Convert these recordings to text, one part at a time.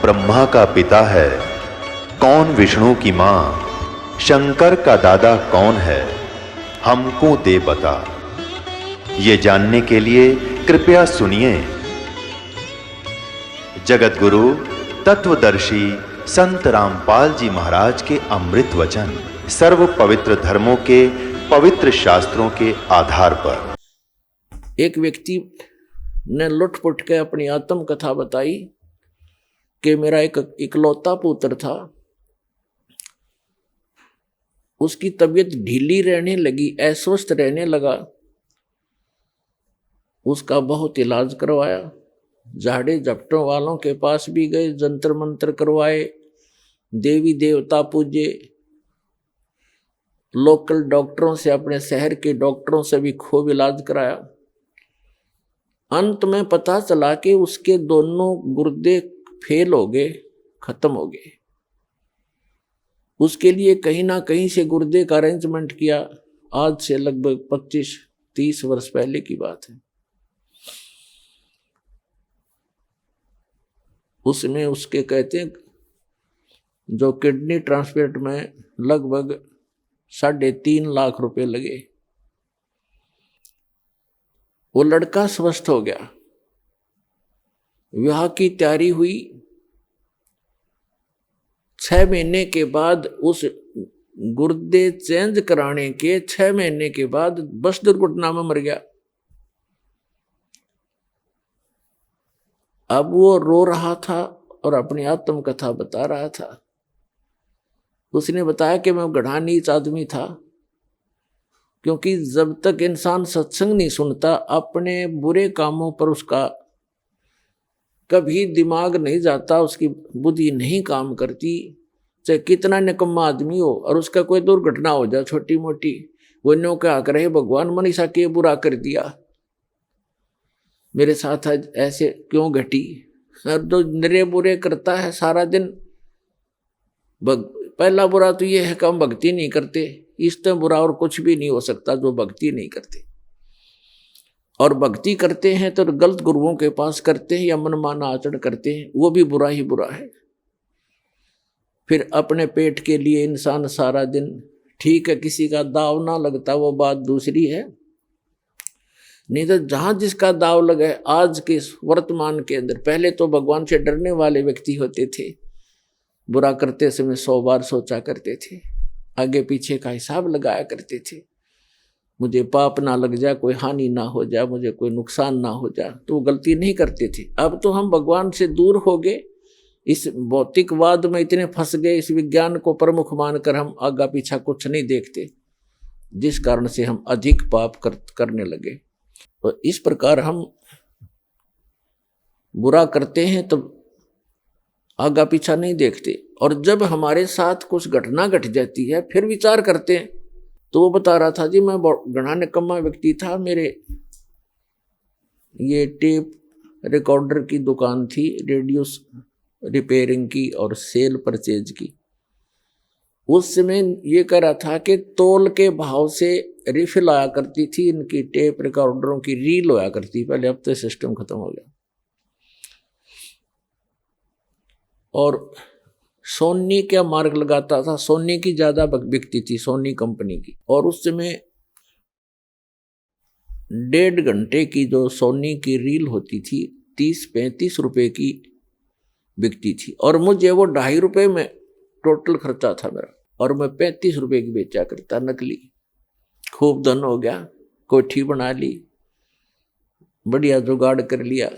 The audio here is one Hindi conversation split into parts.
ब्रह्मा का पिता है, कौन विष्णु की मां, शंकर का दादा कौन है, हमको दे बता। ये जानने के लिए कृपया सुनिए। जगत गुरु तत्वदर्शी संत रामपाल जी महाराज के अमृत वचन सर्व पवित्र धर्मों के पवित्र शास्त्रों के आधार पर। एक व्यक्ति ने लुटपुट के अपनी आत्म कथा बताई कि मेरा एक इकलौता पुत्र था, उसकी तबीयत ढीली रहने लगी, अस्वस्थ रहने लगा। उसका बहुत इलाज करवाया, झाड़े झपटों वालों के पास भी गए, जंतर मंत्र करवाए, देवी देवता पूजे, लोकल डॉक्टरों से, अपने शहर के डॉक्टरों से भी खूब इलाज कराया। अंत में पता चला कि उसके दोनों गुर्दे फेल हो गए, खत्म हो गए। उसके लिए कहीं ना कहीं से गुर्दे का अरेंजमेंट किया। आज से लगभग 25-30 वर्ष पहले की बात है। उसमें उसके कहते हैं जो किडनी ट्रांसप्लांट में लगभग 3.5 लाख रुपए लगे। वो लड़का स्वस्थ हो गया, विवाह की तैयारी हुई। 6 महीने के बाद उस गुर्दे चेंज कराने के 6 महीने के बाद बस दुर्घटना में मर गया। अब वो रो रहा था और अपनी आत्म कथा बता रहा था। उसने बताया कि मैं गधा नीच आदमी था, क्योंकि जब तक इंसान सत्संग नहीं सुनता, अपने बुरे कामों पर उसका कभी दिमाग नहीं जाता, उसकी बुद्धि नहीं काम करती। चाहे कितना निकम्मा आदमी हो और उसका कोई दुर्घटना हो जाए छोटी मोटी, वो न्यो क्या करे, भगवान मनीषा के बुरा कर दिया, मेरे साथ आज ऐसे क्यों घटी। और जो निरे बुरे करता है सारा दिन, पहला बुरा तो ये है कि हम भक्ति नहीं करते। इससे बुरा और कुछ भी नहीं हो सकता जो भक्ति नहीं करते। और भक्ति करते हैं तो गलत गुरुओं के पास करते हैं या मनमाना आचरण करते हैं, वो भी बुरा ही बुरा है। फिर अपने पेट के लिए इंसान सारा दिन, ठीक है किसी का दाव ना लगता वो बात दूसरी है, नहीं तो जहां जिसका दाव लगे। आज के वर्तमान के अंदर, पहले तो भगवान से डरने वाले व्यक्ति होते थे, बुरा करते समय 100 बार सोचा करते थे, आगे पीछे का हिसाब लगाया करते थे, मुझे पाप ना लग जाए, कोई हानि ना हो जाए, मुझे कोई नुकसान ना हो जाए, तो वो गलती नहीं करते थे। अब तो हम भगवान से दूर हो गए, इस भौतिकवाद में इतने फंस गए, इस विज्ञान को प्रमुख मानकर हम आगा पीछा कुछ नहीं देखते, जिस कारण से हम अधिक पाप करने लगे। तो इस प्रकार हम बुरा करते हैं तो आगा पीछा नहीं देखते, और जब हमारे साथ कुछ घटना घट जाती है फिर विचार करते हैं। तो वो बता रहा था, जी मैं घना निकम्मा व्यक्ति था, मेरे ये टेप रिकॉर्डर की दुकान थी, रेडियो रिपेयरिंग की और सेल परचेज की। उस समय ये कह रहा था कि तोल के भाव से रिफिल आया करती थी, इनकी टेप रिकॉर्डरों की रील होया करती, पहले अब तो सिस्टम खत्म हो गया। और सोनी का मार्क लगाता था, सोनी की ज्यादा बिकती थी, सोनी कंपनी की। और उस समय 1.5 घंटे की जो सोनी की रील होती थी 30-35 रुपए की बिकती थी, और मुझे वो 2.5 रुपए में टोटल खर्चा था मेरा, और मैं 35 रुपए की बेचा करता नकली। खूब धन हो गया, कोठी बना ली, बढ़िया जुगाड़ कर लिया।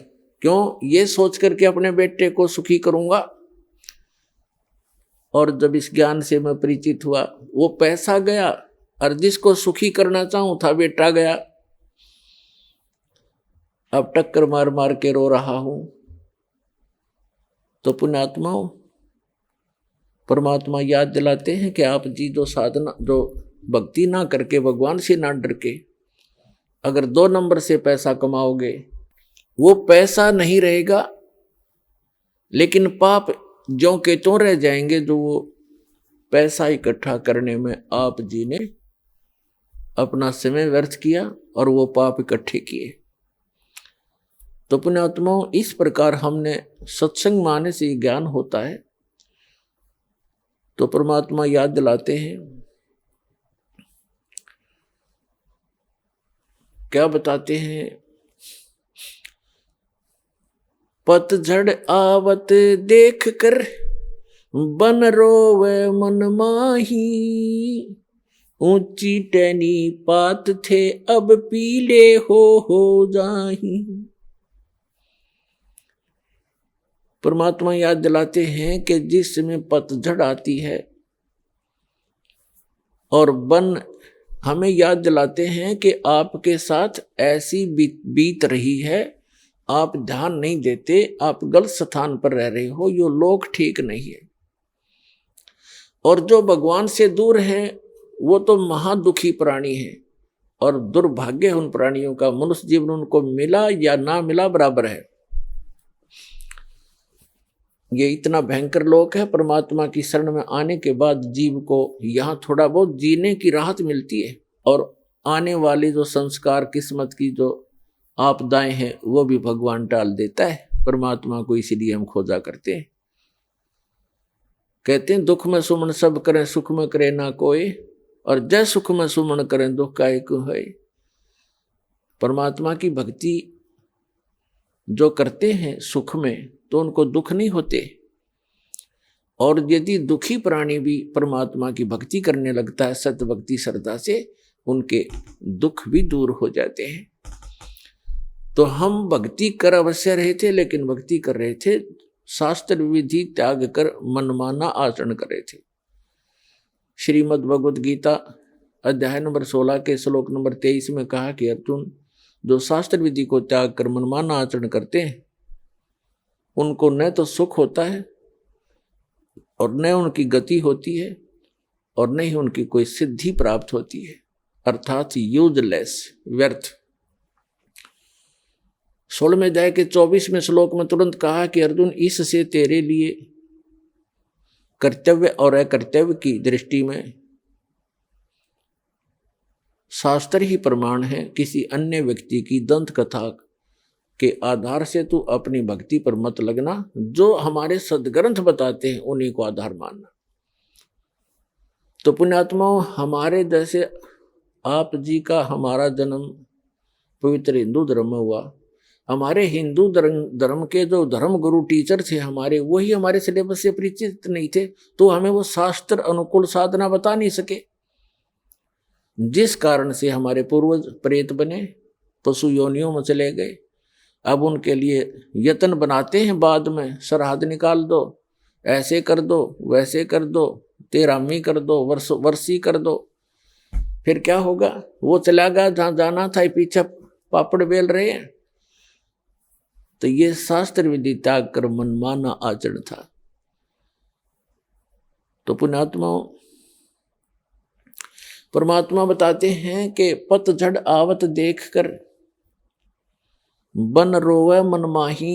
क्यों? ये सोच करके अपने बेटे को सुखी करूंगा। और जब इस ज्ञान से मैं परिचित हुआ, वो पैसा गया और जिसको सुखी करना चाहूं था बेटा गया। अब टक्कर मार मार के रो रहा हूं। तो पुण्यात्माओं, परमात्मा याद दिलाते हैं कि आप जी जो साधना, जो भक्ति ना करके, भगवान से ना डर के अगर 2 नंबर से पैसा कमाओगे, वो पैसा नहीं रहेगा, लेकिन पाप ज्यों के त्यों रह जाएंगे, जो वो पैसा इकट्ठा करने में आप जी ने अपना समय व्यर्थ किया और वो पाप इकट्ठे किए। तो पुण्यात्माओं, इस प्रकार हमने सत्संग माने से ज्ञान होता है। तो परमात्मा याद दिलाते हैं, क्या बताते हैं? पतझड़ आवत देख कर बन रोवे मन माही, ऊंची टहनी पात थे अब पीले हो जाही। परमात्मा याद दिलाते हैं कि जिस समय पतझड़ आती है और वन हमें याद दिलाते हैं कि आपके साथ ऐसी बीत रही है, आप ध्यान नहीं देते, आप गलत स्थान पर रह रहे हो, यो लोग ठीक नहीं है। और जो भगवान से दूर है वो तो महादुखी प्राणी है, और दुर्भाग्य उन प्राणियों का, मनुष्य जीवन उनको मिला या ना मिला बराबर है। ये इतना भयंकर लोक है। परमात्मा की शरण में आने के बाद जीव को यहाँ थोड़ा बहुत जीने की राहत मिलती है, और आने वाली जो संस्कार किस्मत की जो आपदाएं हैं वो भी भगवान टाल देता है। परमात्मा को इसीलिए हम खोजा करते हैं। कहते हैं दुख में सुमन सब करें, सुख में करे ना कोई, और जय सुख में सुमन करें दुख का एक है। परमात्मा की भक्ति जो करते हैं सुख में तो उनको दुख नहीं होते, और यदि दुखी प्राणी भी परमात्मा की भक्ति करने लगता है सत्य भक्ति श्रद्धा से, उनके दुख भी दूर हो जाते हैं। तो हम भक्ति कर अवश्य रहे थे, लेकिन भक्ति कर रहे थे शास्त्र विधि त्याग कर मनमाना आचरण कर रहे थे। श्रीमद् भगवद गीता अध्याय नंबर 16 के श्लोक नंबर 23 में कहा कि अर्जुन, जो शास्त्र विधि को त्याग कर मनमाना आचरण करते हैं उनको न तो सुख होता है और न उनकी गति होती है और न ही उनकी कोई सिद्धि प्राप्त होती है, अर्थात यूजलेस, व्यर्थ। 16वें अध्याय के 24वें श्लोक में तुरंत कहा कि अर्जुन, इससे तेरे लिए कर्तव्य और अकर्तव्य की दृष्टि में शास्त्र ही प्रमाण है। किसी अन्य व्यक्ति की दंत कथा के आधार से तू अपनी भक्ति पर मत लगना, जो हमारे सदग्रंथ बताते हैं उन्हीं को आधार मानना। तो पुण्यात्माओं, हमारे जैसे आप जी का हमारा जन्म पवित्र हिंदू धर्म में हुआ, हमारे हिंदू धर्म के जो धर्म गुरु टीचर थे हमारे, वही हमारे सिलेबस से परिचित नहीं थे, तो हमें वो शास्त्र अनुकूल साधना बता नहीं सके, जिस कारण से हमारे पूर्वज प्रेत बने, पशु योनियों में चले गए। अब उनके लिए यत्न बनाते हैं, बाद में श्राद्ध निकाल दो, ऐसे कर दो, वैसे कर दो, तेरामी कर दो, वर्षी कर दो। फिर क्या होगा? वो चला गया जहां जाना था, पीछे पापड़ बेल रहे हैं। तो ये शास्त्र विधि त्याग कर मनमाना आचरण था। तो पुण्यात्माओं, परमात्मा बताते हैं कि पतझड़ आवत देख कर बन रोवे मन माही,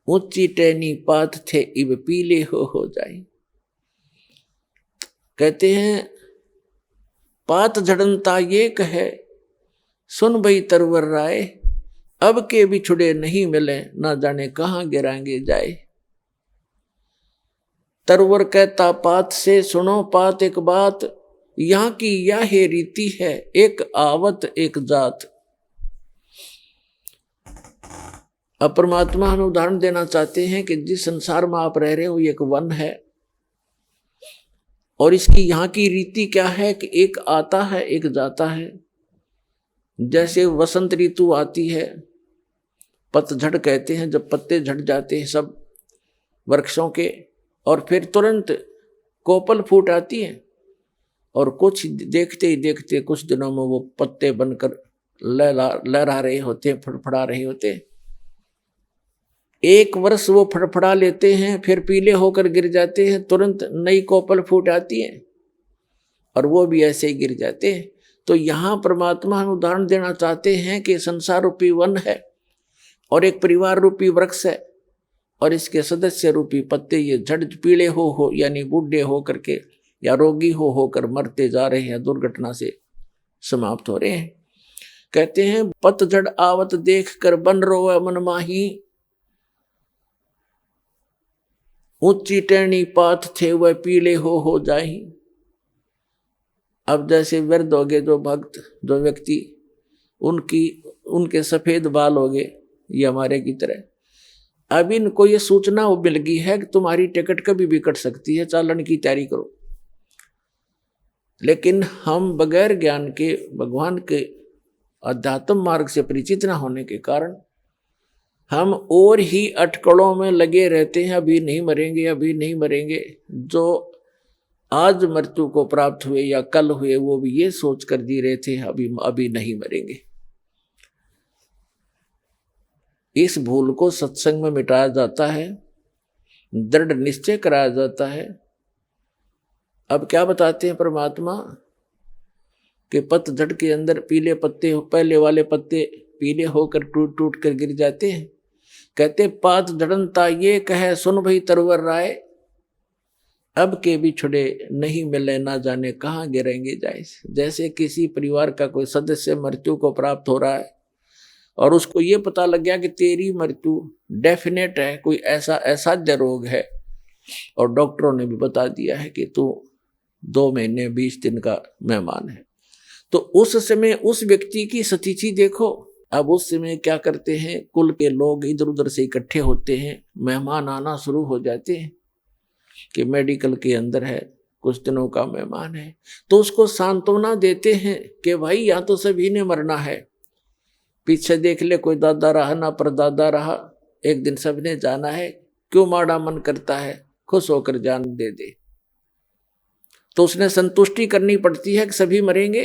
ऊंची टहनी पात थे इब पीले हो जाए। कहते हैं पात झड़नता ये कहे, सुन भई तरवर राय, अब के बिछुड़े नहीं मिले, ना जाने कहां गिराएंगे जाए। तरवर कहता पात से, सुनो पात एक बात, यहाँ की यह रीति है, एक आवत एक जात। अब परमात्मा हमें उदाहरण देना चाहते हैं कि जिस संसार में आप रह रहे हो ये एक वन है, और इसकी यहाँ की रीति क्या है कि एक आता है एक जाता है। जैसे वसंत ऋतु आती है, पतझड़ कहते हैं, जब पत्ते झड़ जाते हैं सब वृक्षों के, और फिर तुरंत कोपल फूट आती है, और कुछ देखते ही देखते कुछ दिनों में वो पत्ते बनकर लहरा रहे होते हैं, फड़फड़ा रहे होते हैं। एक वर्ष वो फड़फड़ा लेते हैं, फिर पीले होकर गिर जाते हैं, तुरंत नई कोपल फूट आती है, और वो भी ऐसे ही गिर जाते हैं। तो यहाँ परमात्मा हम उदाहरण देना चाहते हैं कि संसार रूपी वन है और एक परिवार रूपी वृक्ष है, और इसके सदस्य रूपी पत्ते ये झड़ पीले हो यानी बूढ़े हो करके या रोगी हो होकर मरते जा रहे हैं, दुर्घटना से समाप्त हो रहे हैं। कहते हैं पतझड़ आवत देख कर बन रोवे मन माही, ऊंची टहनी पात थे वह पीले हो जाही। अब जैसे वृद्ध हो गए जो भक्त, जो व्यक्ति, उनके सफेद बाल हो गए, ये हमारे की तरह। अब इनको ये सूचना मिल गई है कि तुम्हारी टिकट कभी भी कट सकती है, चालन की तैयारी करो। लेकिन हम बगैर ज्ञान के, भगवान के अध्यात्म मार्ग से परिचित न होने के कारण हम और ही अटकलों में लगे रहते हैं, अभी नहीं मरेंगे, अभी नहीं मरेंगे। जो आज मृत्यु को प्राप्त हुए या कल हुए, वो भी ये सोच कर जी रहे थे अभी नहीं मरेंगे। इस भूल को सत्संग में मिटाया जाता है, दृढ़ निश्चय कराया जाता है। अब क्या बताते हैं परमात्मा कि पतझड़ के अंदर पीले पत्ते, पहले वाले पत्ते पीले होकर टूट टूट कर गिर जाते हैं। कहते पात झड़नता ये कहे सुन भई तरवर राय, अब के बिछड़े नहीं मिले ना जाने कहाँ गिरेंगे जाए। जैसे किसी परिवार का कोई सदस्य मृत्यु को प्राप्त हो रहा है और उसको ये पता लग गया कि तेरी मृत्यु डेफिनेट है, कोई ऐसा असाध्य रोग है, और डॉक्टरों ने भी बता दिया है कि तू 2 महीने 20 दिन का मेहमान है, तो उस समय उस व्यक्ति की स्थिति देखो। अब उस समय क्या करते हैं, कुल के लोग इधर उधर से इकट्ठे होते हैं, मेहमान आना शुरू हो जाते हैं कि मेडिकल के अंदर है, कुछ दिनों का मेहमान है, तो उसको सांत्वना देते हैं कि भाई यहाँ तो सभी ने मरना है, पीछे देख ले कोई दादा रहा ना परदादा रहा, एक दिन सबने जाना है, क्यों माड़ा मन करता है, खुश होकर जान दे दे। तो उसने संतुष्टि करनी पड़ती है कि सभी मरेंगे,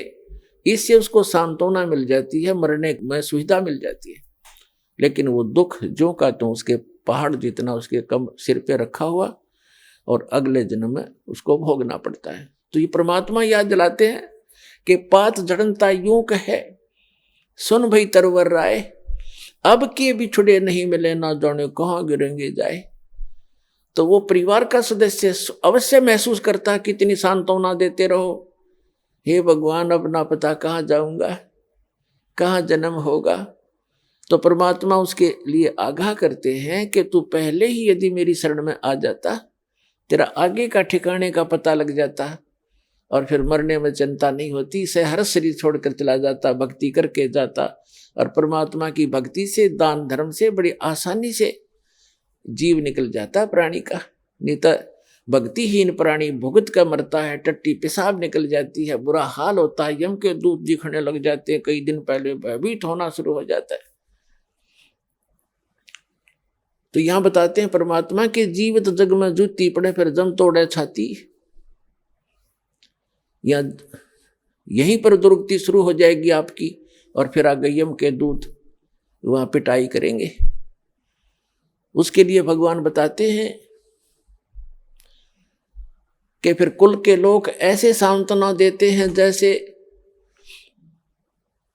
इससे उसको सांत्वना मिल जाती है, मरने में सुविधा मिल जाती है। लेकिन वो दुख जो का तो उसके पहाड़ जितना उसके कम सिर पे रखा हुआ, और अगले जन्म में उसको भोगना पड़ता है। तो ये परमात्मा याद दिलाते हैं कि पात झड़नता यूं कहे सुन भई तरवर राय, अब के बिछुड़े नहीं मिले ना जाने कहाँ गिरेंगे जाए। तो वो परिवार का सदस्य अवश्य महसूस करता है, कितनी सांत्वना देते रहो, हे भगवान अपना पता कहाँ जाऊंगा, कहाँ जन्म होगा। तो परमात्मा उसके लिए आगाह करते हैं कि तू पहले ही यदि मेरी शरण में आ जाता, तेरा आगे का ठिकाने का पता लग जाता, और फिर मरने में चिंता नहीं होती, से हर शरीर छोड़कर चला जाता, भक्ति करके जाता, और परमात्मा की भक्ति से, दान धर्म से बड़ी आसानी से जीव निकल जाता प्राणी का। नहीं तो भक्तिहीन प्राणी भुगत का मरता है, टट्टी पेशाब निकल जाती है, बुरा हाल होता है, यम के दूत दिखने लग जाते हैं, कई दिन पहले भयभीत होना शुरू हो जाता है। तो यहां बताते हैं परमात्मा के जीवित जग में जूती पड़े फिर जम तोड़े छाती, या यहीं पर दुर्गति शुरू हो जाएगी आपकी, और फिर आगे यम के दूत वहां पिटाई करेंगे। उसके लिए भगवान बताते हैं कि फिर कुल के लोग ऐसे सांत्वना देते हैं जैसे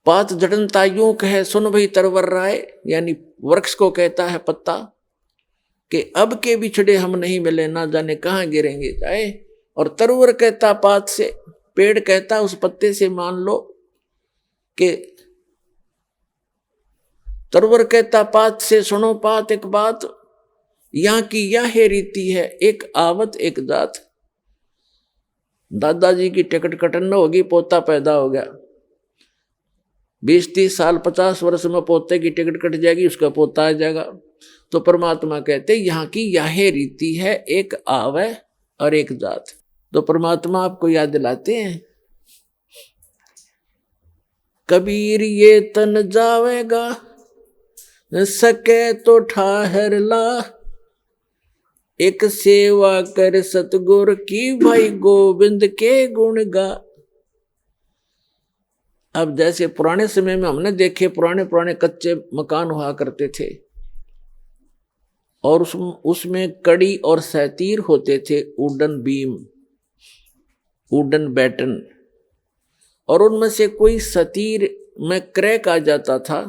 पात झड़नता यूं कहे सुन भई तरवर राय, यानी वृक्ष को कहता है पत्ता कि अब के बिछड़े हम नहीं मिले ना जाने कहाँ गिरेंगे जाए, और तरवर कहता पात से, पेड़ कहता उस पत्ते से, मान लो कि तरवर कहता पात से, सुनो पात एक बात, यहाँ की यह रीति है, एक आवत एक जात। दादाजी की टिकट कटन होगी, पोता पैदा हो गया, 20-30 साल 50 वर्ष में पोते की टिकट कट जाएगी, उसका पोता आ जाएगा। तो परमात्मा कहते यहाँ की यह रीति है, एक आवे और एक जात। तो परमात्मा आपको याद दिलाते हैं, कबीर ये तन जावेगा सके तो ठाहर ला, एक सेवा कर सतगुर की भाई गोविंद के गुण गा। अब जैसे पुराने समय में हमने देखे पुराने कच्चे मकान हुआ करते थे, और उसमें कड़ी और सैतीर होते थे, वुडन बीम, वुडन बैटन, और उनमें से कोई सतीर में क्रैक आ जाता था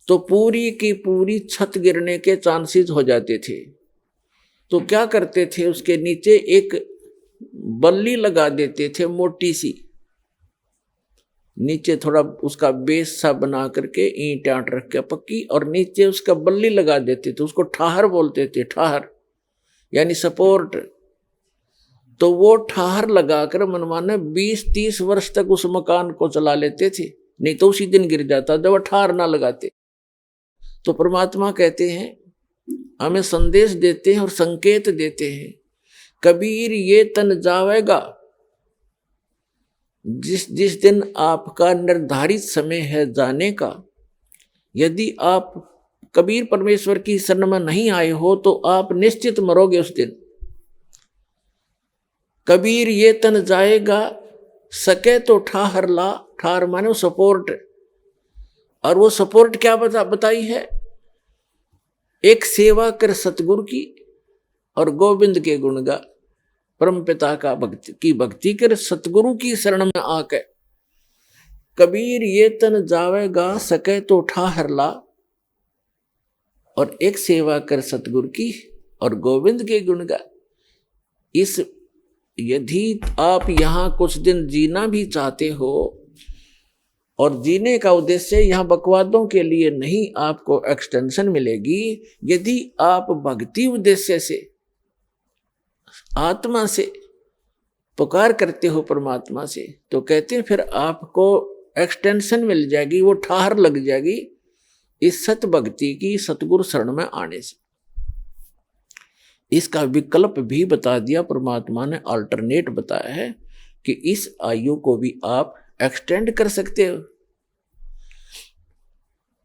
तो पूरी की पूरी छत गिरने के चांसेस हो जाते थे। तो क्या करते थे, उसके नीचे एक बल्ली लगा देते थे मोटी सी, नीचे थोड़ा उसका बेस सा बना करके ईंट आट रख के पक्की, और नीचे उसका बल्ली लगा देते थे, उसको ठाहर बोलते थे, ठाहर यानी सपोर्ट। तो वो ठाहर लगाकर मनमाने 20-30 वर्ष तक उस मकान को चला लेते थे, नहीं तो उसी दिन गिर जाता जब ठाहर ना लगाते। तो परमात्मा कहते हैं, हमें संदेश देते हैं और संकेत देते हैं, कबीर ये तन जावेगा, जिस दिन आपका निर्धारित समय है जाने का, यदि आप कबीर परमेश्वर की शरण में नहीं आए हो तो आप निश्चित मरोगे उस दिन। कबीर ये तन जाएगा, सके तो ठाहर ला, ठाहर माने सपोर्ट, और वो सपोर्ट क्या बताई है, एक सेवा कर सतगुरु की और गोविंद के गुण गा। परम पिता का भक्ति कर सतगुरु की शरण में आके, कबीर ये तन जावेगा, सके तो ठाहर ला, और एक सेवा कर सतगुरु की और गोविंद के गुण गा। इस यदि आप यहां कुछ दिन जीना भी चाहते हो, और जीने का उद्देश्य यहां बकवादों के लिए नहीं, आपको एक्सटेंशन मिलेगी। यदि आप भक्ति उद्देश्य से आत्मा से पुकार करते हो परमात्मा से, तो कहते हैं फिर आपको एक्सटेंशन मिल जाएगी, वो ठाहर लग जाएगी इस सत भक्ति की, सतगुरु शरण में आने से। इसका विकल्प भी बता दिया परमात्मा ने, अल्टरनेट बताया है कि इस आयु को भी आप एक्सटेंड कर सकते हो।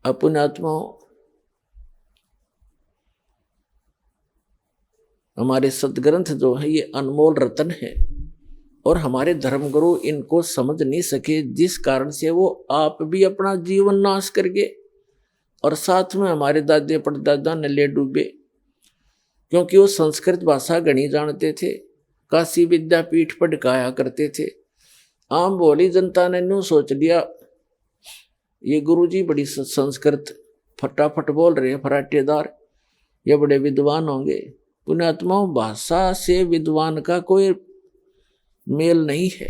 अपने आत्माओं, हमारे सदग्रंथ जो है ये अनमोल रतन है, और हमारे धर्मगुरु इनको समझ नहीं सके, जिस कारण से वो आप भी अपना जीवन नाश कर गए और साथ में हमारे दादे परदादा ने ले डूबे, क्योंकि वो संस्कृत भाषा गणी जानते थे, काशी विद्यापीठ पढ़ाया करते थे। आम भोली जनता ने न्यू सोच लिया ये गुरुजी बड़ी संस्कृत फटाफट बोल रहे हैं, फराटेदार, ये बड़े विद्वान होंगे। पुण्यात्माओं, भाषा से विद्वान का कोई मेल नहीं है।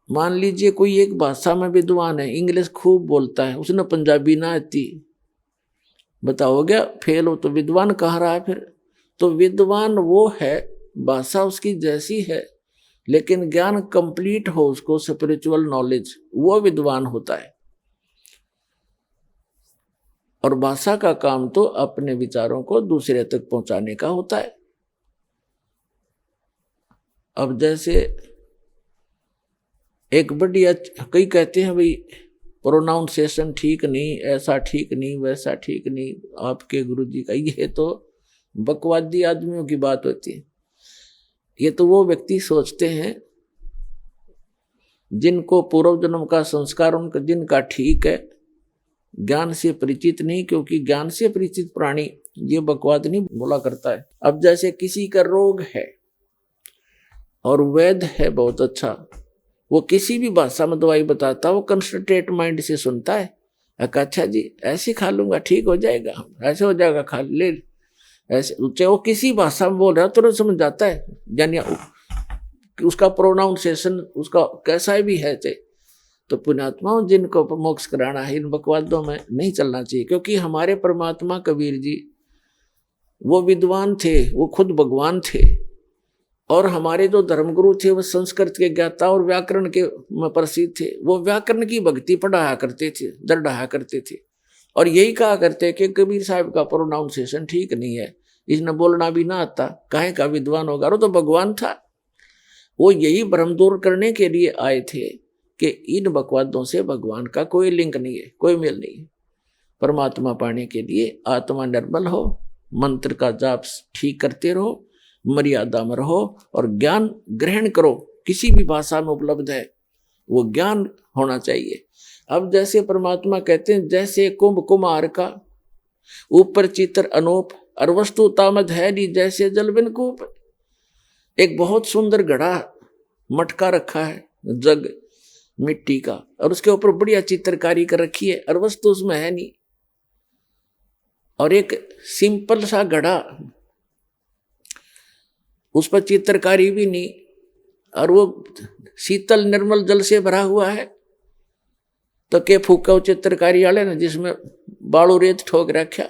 मान लीजिए कोई एक भाषा में विद्वान है, इंग्लिश खूब बोलता है, उसने पंजाबी ना आती, बताओ क्या फेल हो, तो विद्वान कहाँ रहा फिर? तो विद्वान वो है, भाषा उसकी जैसी है, लेकिन ज्ञान कंप्लीट हो उसको, स्पिरिचुअल नॉलेज, वो विद्वान होता है। और भाषा का काम तो अपने विचारों को दूसरे तक पहुंचाने का होता है। अब जैसे एक बढ़िया, कई कहते हैं भाई प्रोनाउंसिएशन ठीक नहीं, ऐसा ठीक नहीं, वैसा ठीक नहीं आपके गुरुजी का, ये तो बकवादी आदमियों की बात होती है। ये तो वो व्यक्ति सोचते हैं जिनको पूर्व जन्म का संस्कार उनका जिनका ठीक है, ज्ञान से परिचित नहीं, क्योंकि ज्ञान से परिचित प्राणी ये बकवाद नहीं बोला करता है। अब जैसे किसी का रोग है और वैद्य है बहुत अच्छा, वो किसी भी भाषा में दवाई बताता, वो कंसंट्रेट माइंड से सुनता है, अच्छा जी ऐसे खा लूंगा ठीक हो जाएगा, ऐसे हो जाएगा खा ले, ऐसे चाहे वो किसी भाषा में बोल रहा है तो समझ जाता है, यानी उसका प्रोनाउंसिएशन उसका कैसा भी है। चाहे तो पुण्यात्माओं, जिनको मोक्ष कराना है इन बकवादों में नहीं चलना चाहिए, क्योंकि हमारे परमात्मा कबीर जी वो विद्वान थे, वो खुद भगवान थे, और हमारे जो धर्मगुरु थे वो संस्कृत के ज्ञाता और व्याकरण के में प्रसिद्ध थे। वो व्याकरण की भक्ति पढ़ाया करते थे, दर्ड़ाया करते थे, और यही कहा करते कि कबीर साहब का प्रोनाउंसिएशन ठीक नहीं है, इसने बोलना भी ना आता, काहे का विद्वान होगा, वो तो भगवान था। वो यही भ्रम दूर करने के लिए आए थे कि इन बकवादों से भगवान का कोई लिंक नहीं है, कोई मेल नहीं है। परमात्मा पाने के लिए आत्मा निर्मल हो, मंत्र का जाप ठीक करते रहो, मर्यादा में रहो, और ज्ञान ग्रहण करो, किसी भी भाषा में उपलब्ध है वो ज्ञान होना चाहिए। अब जैसे परमात्मा कहते हैं, जैसे कुंभ कुमार का ऊपर चित्र अनूप, और वस्तु तामद है नी जैसे जलबिन कूप। एक बहुत सुंदर घड़ा मटका रखा है, जग मिट्टी का, और उसके ऊपर बढ़िया चित्रकारी कर रखी है, और वस्तु उसमें है नहीं। और एक सिंपल सा घड़ा, उस पर चित्रकारी भी नहीं, और वो शीतल निर्मल जल से भरा हुआ है, तो के फूका चित्रकारी वाले ना जिसमें बालू रेत ठोक रखा,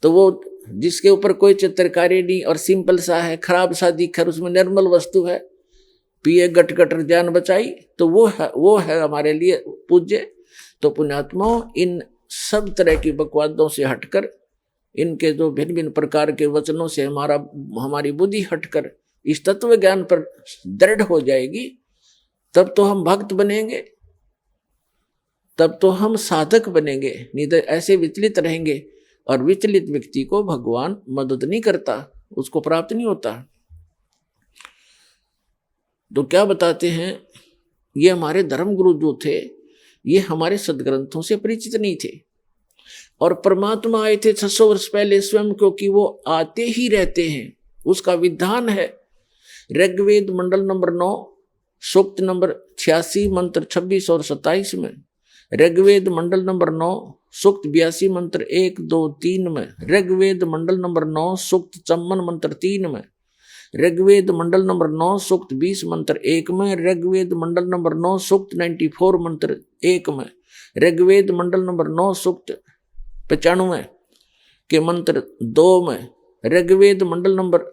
तो वो जिसके ऊपर कोई चित्रकारी नहीं और सिंपल सा है, खराब सा दिखकर उसमें निर्मल वस्तु है, पिए गट गटर जान बचाई, तो वो है हमारे लिए पूज्य। तो पुण्यात्माओं, इन सब तरह की बकवादों से हटकर, इनके जो भिन्न भिन्न प्रकार के वचनों से हमारी बुद्धि हटकर इस तत्व ज्ञान पर दृढ़ हो जाएगी, तब तो हम भक्त बनेंगे, तब तो हम साधक बनेंगे। नहीं तो ऐसे विचलित रहेंगे, और विचलित व्यक्ति को भगवान मदद नहीं करता, उसको प्राप्त नहीं होता। तो क्या बताते हैं, ये हमारे धर्म गुरु जो थे, ये हमारे सदग्रंथों से परिचित नहीं थे, और परमात्मा आए थे 600 वर्ष पहले स्वयं, क्योंकि वो आते ही रहते हैं। उसका विधान है ऋग्वेद मंडल नंबर 9 सूक्त नंबर 86 मंत्र 26 और 27 में, ऋग्वेद मंडल नंबर 9 सूक्त 82 मंत्र 1, 2, 3 में, ऋग्वेद मंडल नंबर 9 सूक्त 54 मंत्र 3 में, ऋग्वेद मंडल नंबर 9 सूक्त 20 मंत्र 1 में, ऋग्वेद मंडल नंबर 9 सूक्त 94 मंत्र 1 में, ऋग्वेद मंडल नंबर 9 सूक्त 95 के मंत्र 2 में, ऋग्वेद मंडल नंबर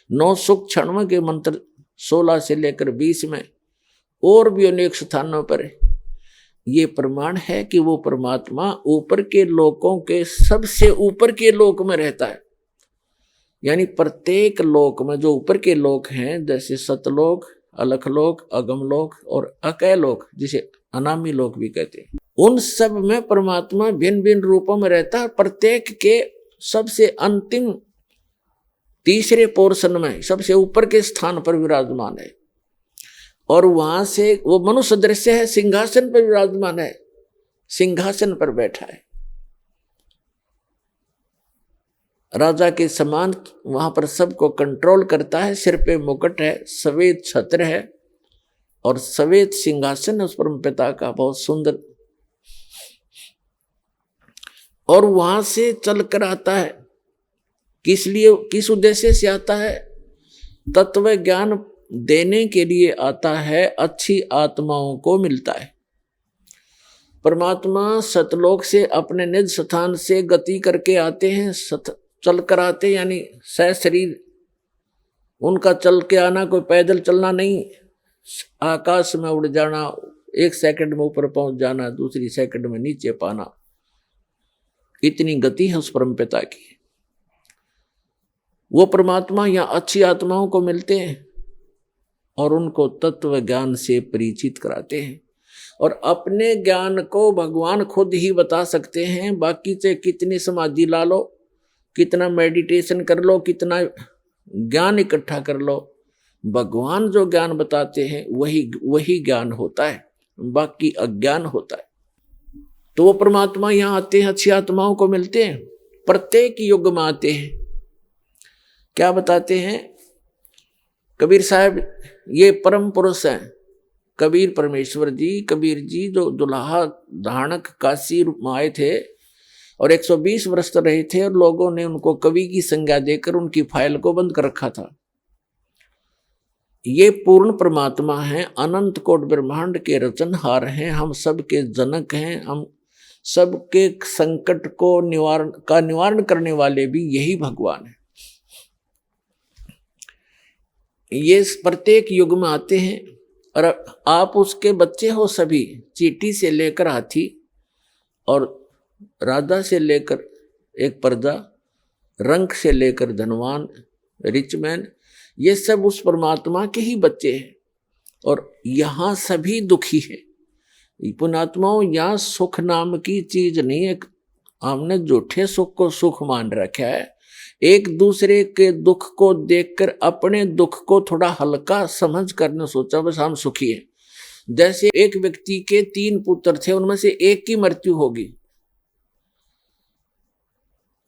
9 सूक्त 96 के मंत्र 16 से लेकर 20 में, और भी अनेक स्थानों पर ये प्रमाण है कि वो परमात्मा ऊपर के लोकों के सबसे ऊपर के लोक में रहता है। यानी प्रत्येक लोक में जो ऊपर के लोक हैं, जैसे सतलोक, अलखलोक, अगमलोक और अकैलोक, जिसे अनामी लोक भी कहते हैं, उन सब में परमात्मा भिन्न भिन्न रूपों में रहता है। प्रत्येक के सबसे अंतिम तीसरे पोर्शन में सबसे ऊपर के स्थान पर विराजमान है, और वहां से वो मनुष्य दृश्य है, सिंहासन पर विराजमान है, सिंहासन पर बैठा है, राजा के समान वहां पर सबको कंट्रोल करता है। सिर पे मुकुट है, सफेद छत्र है और सफेद सिंहासन है उस परम पिता का, बहुत सुंदर। और वहां से चलकर आता है, किस लिए, किस उद्देश्य से आता है? तत्व ज्ञान देने के लिए आता है, अच्छी आत्माओं को मिलता है। परमात्मा सतलोक से अपने निज स्थान से गति करके आते हैं, चल कर आते, यानी सह शरीर उनका चल के आना, कोई पैदल चलना नहीं, आकाश में उड़ जाना, 1 सेकंड में ऊपर पहुंच जाना, दूसरी सेकंड में नीचे पाना, इतनी गति है उस परम पिता की। वो परमात्मा यहाँ अच्छी आत्माओं को मिलते हैं और उनको तत्व ज्ञान से परिचित कराते हैं, और अपने ज्ञान को भगवान खुद ही बता सकते हैं। बाकी से कितनी समाधि ला लो, कितना मेडिटेशन कर लो, कितना ज्ञान इकट्ठा कर लो, भगवान जो ज्ञान बताते हैं वही ज्ञान होता है, बाकी अज्ञान होता है। तो वो परमात्मा यहाँ आते हैं, अच्छी आत्माओं को मिलते हैं, प्रत्येक युग में आते हैं। क्या बताते हैं कबीर साहब? ये परम पुरुष हैं कबीर परमेश्वर जी। कबीर जी जो दुल्हा धाणक काशी में आए थे और 120 वर्ष रहे थे, और लोगों ने उनको कवि की संज्ञा देकर उनकी फाइल को बंद कर रखा था। ये पूर्ण परमात्मा हैं, अनंत कोट ब्रह्मांड के रचनहार हैं, हम सबके जनक हैं, हम सबके संकट को निवारण करने वाले भी यही भगवान है। ये प्रत्येक युग में आते हैं, और आप उसके बच्चे हो सभी, चींटी से लेकर हाथी और राजा से लेकर एक प्रजा, रंक से लेकर धनवान, रिचमैन, ये सब उस परमात्मा के ही बच्चे हैं। और यहाँ सभी दुखी हैं। पुण्यात्माओं, यहाँ सुख नाम की चीज नहीं है। हमने झूठे सुख को सुख मान रखा है। एक दूसरे के दुख को देखकर अपने दुख को थोड़ा हल्का समझ करने सोचा बस हम सुखी हैं। जैसे एक व्यक्ति के 3 पुत्र थे, उनमें से एक की मृत्यु होगी,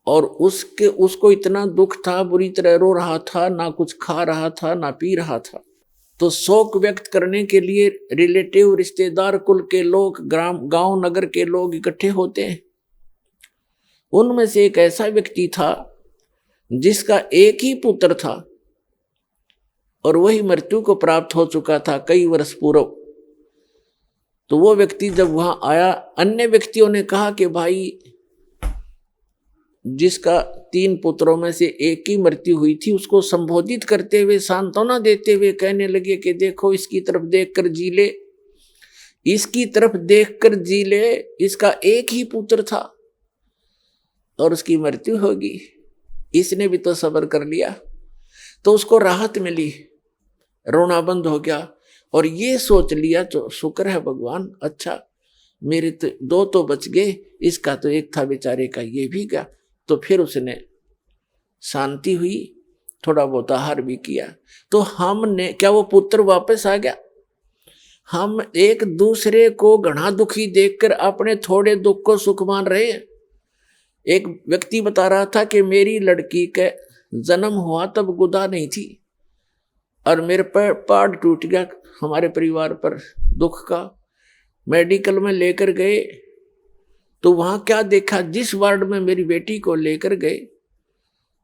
और उसको इतना दुख था, बुरी तरह रो रहा था, ना कुछ खा रहा था ना पी रहा था। तो शोक व्यक्त करने के लिए रिलेटिव, रिश्तेदार, कुल के लोग, गांव नगर के लोग इकट्ठे होते हैं। उनमें से एक ऐसा व्यक्ति था जिसका एक ही पुत्र था और वही मृत्यु को प्राप्त हो चुका था कई वर्ष पूर्व। तो वो व्यक्ति जब वहां आया, अन्य व्यक्तियों ने कहा कि भाई जिसका 3 पुत्रों में से एक की मृत्यु हुई थी, उसको संबोधित करते हुए, सांत्वना देते हुए कहने लगे कि देखो इसकी तरफ देखकर जी ले, इसकी तरफ देखकर जी ले, इसका एक ही पुत्र था और उसकी मृत्यु होगी, इसने भी तो सब्र कर लिया। तो उसको राहत मिली, रोना बंद हो गया और ये सोच लिया तो शुक्र है भगवान, अच्छा मेरे तो 2 तो बच गए, इसका तो एक था बेचारे का, ये भी गया। तो फिर उसने शांति हुई, थोड़ा बहुत आहार भी किया। तो हमने क्या, वो पुत्र वापस आ गया? हम एक दूसरे को घना दुखी देखकर अपने थोड़े दुख को सुख मान रहे हैं। एक व्यक्ति बता रहा था कि मेरी लड़की के जन्म हुआ तब गुदा नहीं थी और मेरे पर पार्ट टूट गया, हमारे परिवार पर दुख का। मेडिकल में लेकर गए तो वहां क्या देखा, जिस वार्ड में मेरी बेटी को लेकर गए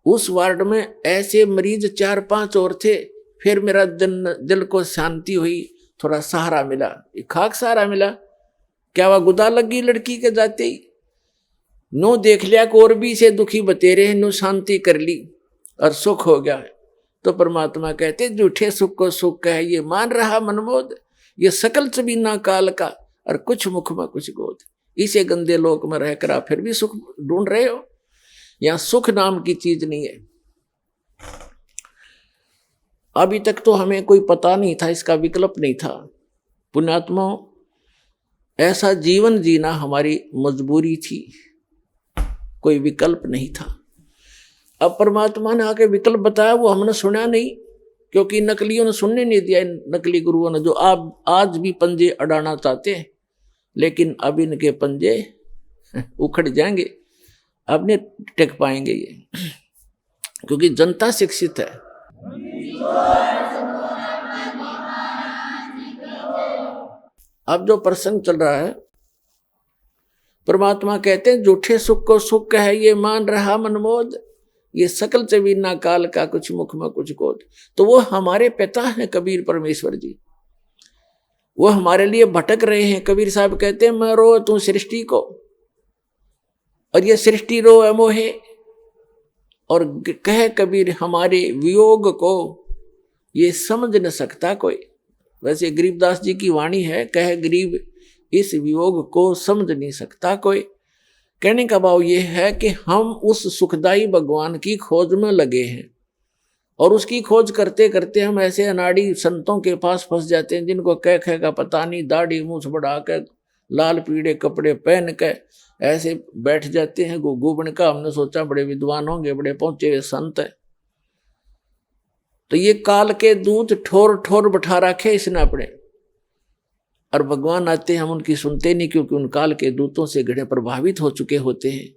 उस वार्ड में ऐसे मरीज 4-5 और थे। फिर मेरा दिल को शांति हुई, थोड़ा सहारा मिला, खाक सहारा मिला। क्या वह गुदा लगी लड़की के जाते ही? नो देख लिया कि और भी से दुखी बतेरे हैं, नो शांति कर ली और सुख हो गया। तो परमात्मा कहते झूठे सुख को सुख है, ये मान रहा मनमोद, ये सकल चबीना काल का और कुछ मुख में कुछ गोद। इसे गंदे लोक में रहकर आप फिर भी सुख ढूंढ रहे हो। यहां सुख नाम की चीज नहीं है। अभी तक तो हमें कोई पता नहीं था, इसका विकल्प नहीं था। पुण्यात्मा, ऐसा जीवन जीना हमारी मजबूरी थी, कोई विकल्प नहीं था। अब परमात्मा ने आके विकल्प बताया, वो हमने सुना नहीं, क्योंकि नकलियों ने सुनने नहीं दिया। नकली गुरुओं ने जो आप आज भी पंजे अड़ाना चाहते हैं, लेकिन अब इनके पंजे उखड़ जाएंगे, अब नहीं टिक पाएंगे ये, क्योंकि जनता शिक्षित है। अब जो प्रसंग चल रहा है, परमात्मा कहते हैं झूठे सुख को सुख है, ये मान रहा मनमोद, ये सकल चबीना काल का कुछ मुख में कुछ गोद। तो वो हमारे पिता हैं कबीर परमेश्वर जी, वो हमारे लिए भटक रहे हैं। कबीर साहब कहते हैं मैं रो तू सृष्टि को, और ये सृष्टि रो है मोहे। और कहे कबीर हमारे वियोग को ये समझ न सकता कोई। वैसे गरीबदास जी की वाणी है, कहे गरीब इस वियोग को समझ नहीं सकता कोई। कहने का भाव ये है कि हम उस सुखदाई भगवान की खोज में लगे हैं, और उसकी खोज करते करते हम ऐसे अनाड़ी संतों के पास फंस जाते हैं जिनको कह का पता नहीं, दाढ़ी मूछ बढ़ा कर लाल पीड़े कपड़े पहन के ऐसे बैठ जाते हैं गुग्गू बन का। हमने सोचा बड़े विद्वान होंगे, बड़े पहुंचे हुए संत है। तो ये काल के दूत ठोर ठोर बैठा रखे इसने अपने, और भगवान आते हैं हम उनकी सुनते नहीं, क्योंकि उन काल के दूतों से घड़े प्रभावित हो चुके होते हैं।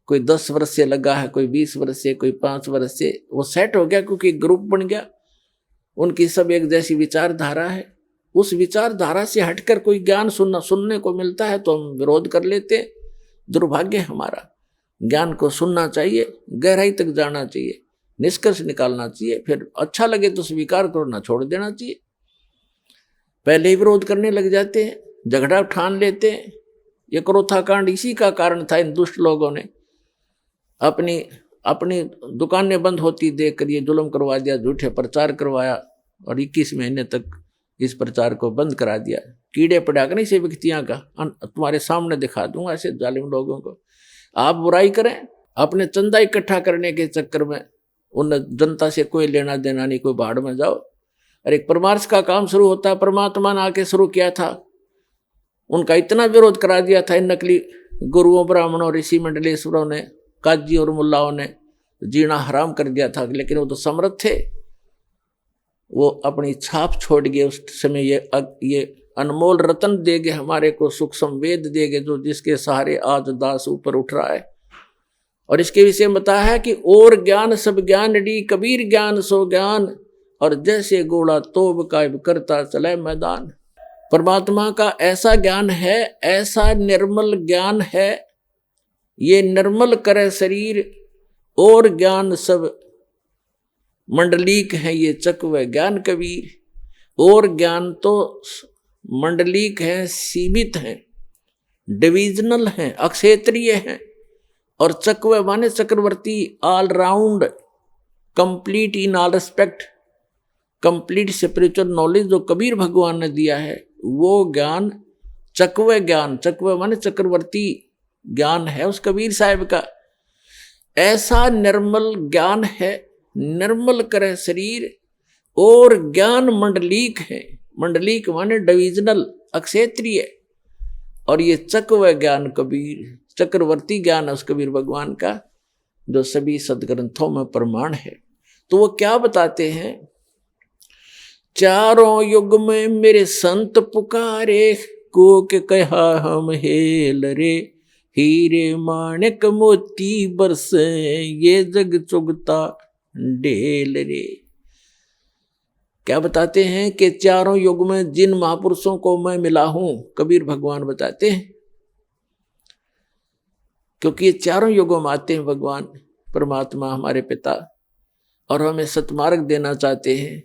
कोई 10 वर्ष से लगा है, कोई 20 वर्ष से, कोई 5 वर्ष से, वो सेट हो गया क्योंकि ग्रुप बन गया। उनकी सब एक जैसी विचारधारा है। उस विचारधारा से हटकर कोई ज्ञान सुनने को मिलता है तो हम विरोध कर लेते हैं। दुर्भाग्य हमारा। ज्ञान को सुनना चाहिए, गहराई तक जाना चाहिए, निष्कर्ष निकालना चाहिए, फिर अच्छा लगे तो स्वीकार करो, ना छोड़ देना चाहिए। पहले ही विरोध करने लग जाते हैं, झगड़ा ठान लेते हैं। ये क्रोथा कांड इसी का कारण था। इन दुष्ट लोगों ने अपनी दुकानें बंद होती देख कर ये जुल्म करवा दिया, झूठे प्रचार करवाया, और 21 महीने तक इस प्रचार को बंद करा दिया। कीड़े पड़ा कर इसे व्यक्तियां का तुम्हारे सामने दिखा दूंगा ऐसे जालिम लोगों को। आप बुराई करें, अपने चंदा इकट्ठा करने के चक्कर में उन जनता से कोई लेना देना नहीं, कोई भाड़ में जाओ। और एक परमार्थ का काम शुरू होता है, परमात्मा ने आके शुरू किया था, उनका इतना विरोध करा दिया था इन नकली गुरुओं, ब्राह्मणों, ऋषि मंडलेश्वरों ने, काजी और मुल्लाओं ने जीना हराम कर दिया था। लेकिन वो तो समर्थ थे, वो अपनी छाप छोड़ गए। उस समय ये अनमोल रतन देगे हमारे को, सुख संवेद देगे, जो जिसके सहारे आज दास ऊपर उठ रहा है। और इसके विषय में बताया है कि और ज्ञान सब ज्ञान डी, कबीर ज्ञान सो ज्ञान, और जैसे गोला तोब का करता चले मैदान। परमात्मा का ऐसा ज्ञान है, ऐसा निर्मल ज्ञान है, ये निर्मल करे शरीर, और ज्ञान सब मंडलीक है ये चकवे ज्ञान कबीर। और ज्ञान तो मंडलिक हैं, सीमित हैं, डिविजनल हैं, अक्षेत्रीय हैं। और चकवे माने चक्रवर्ती, all round, complete in all respect, complete spiritual knowledge जो कबीर भगवान ने दिया है वो ज्ञान चकवे ज्ञान, चकवे माने चक्रवर्ती ज्ञान है उस कबीर साहब का। ऐसा निर्मल ज्ञान है, निर्मल करे शरीर, और ज्ञान मंडलीक है, मंडलीक माने डिविजनल, अक्षेत्रीय। और ये चकवे ज्ञान कबीर, चक्रवर्ती ज्ञान है उस कबीर भगवान का, जो सभी सदग्रंथों में प्रमाण है। तो वो क्या बताते हैं, चारों युग में मेरे संत पुकारे, को के कहा हम हेल रे, हीरे माणिक मोती बरसे, ये जग चुगता ढेल रे। क्या बताते हैं कि चारों युग में जिन महापुरुषों को मैं मिला हूं, कबीर भगवान बताते हैं, क्योंकि ये चारों युगों में आते हैं भगवान परमात्मा हमारे पिता, और हमें सतमार्ग देना चाहते हैं।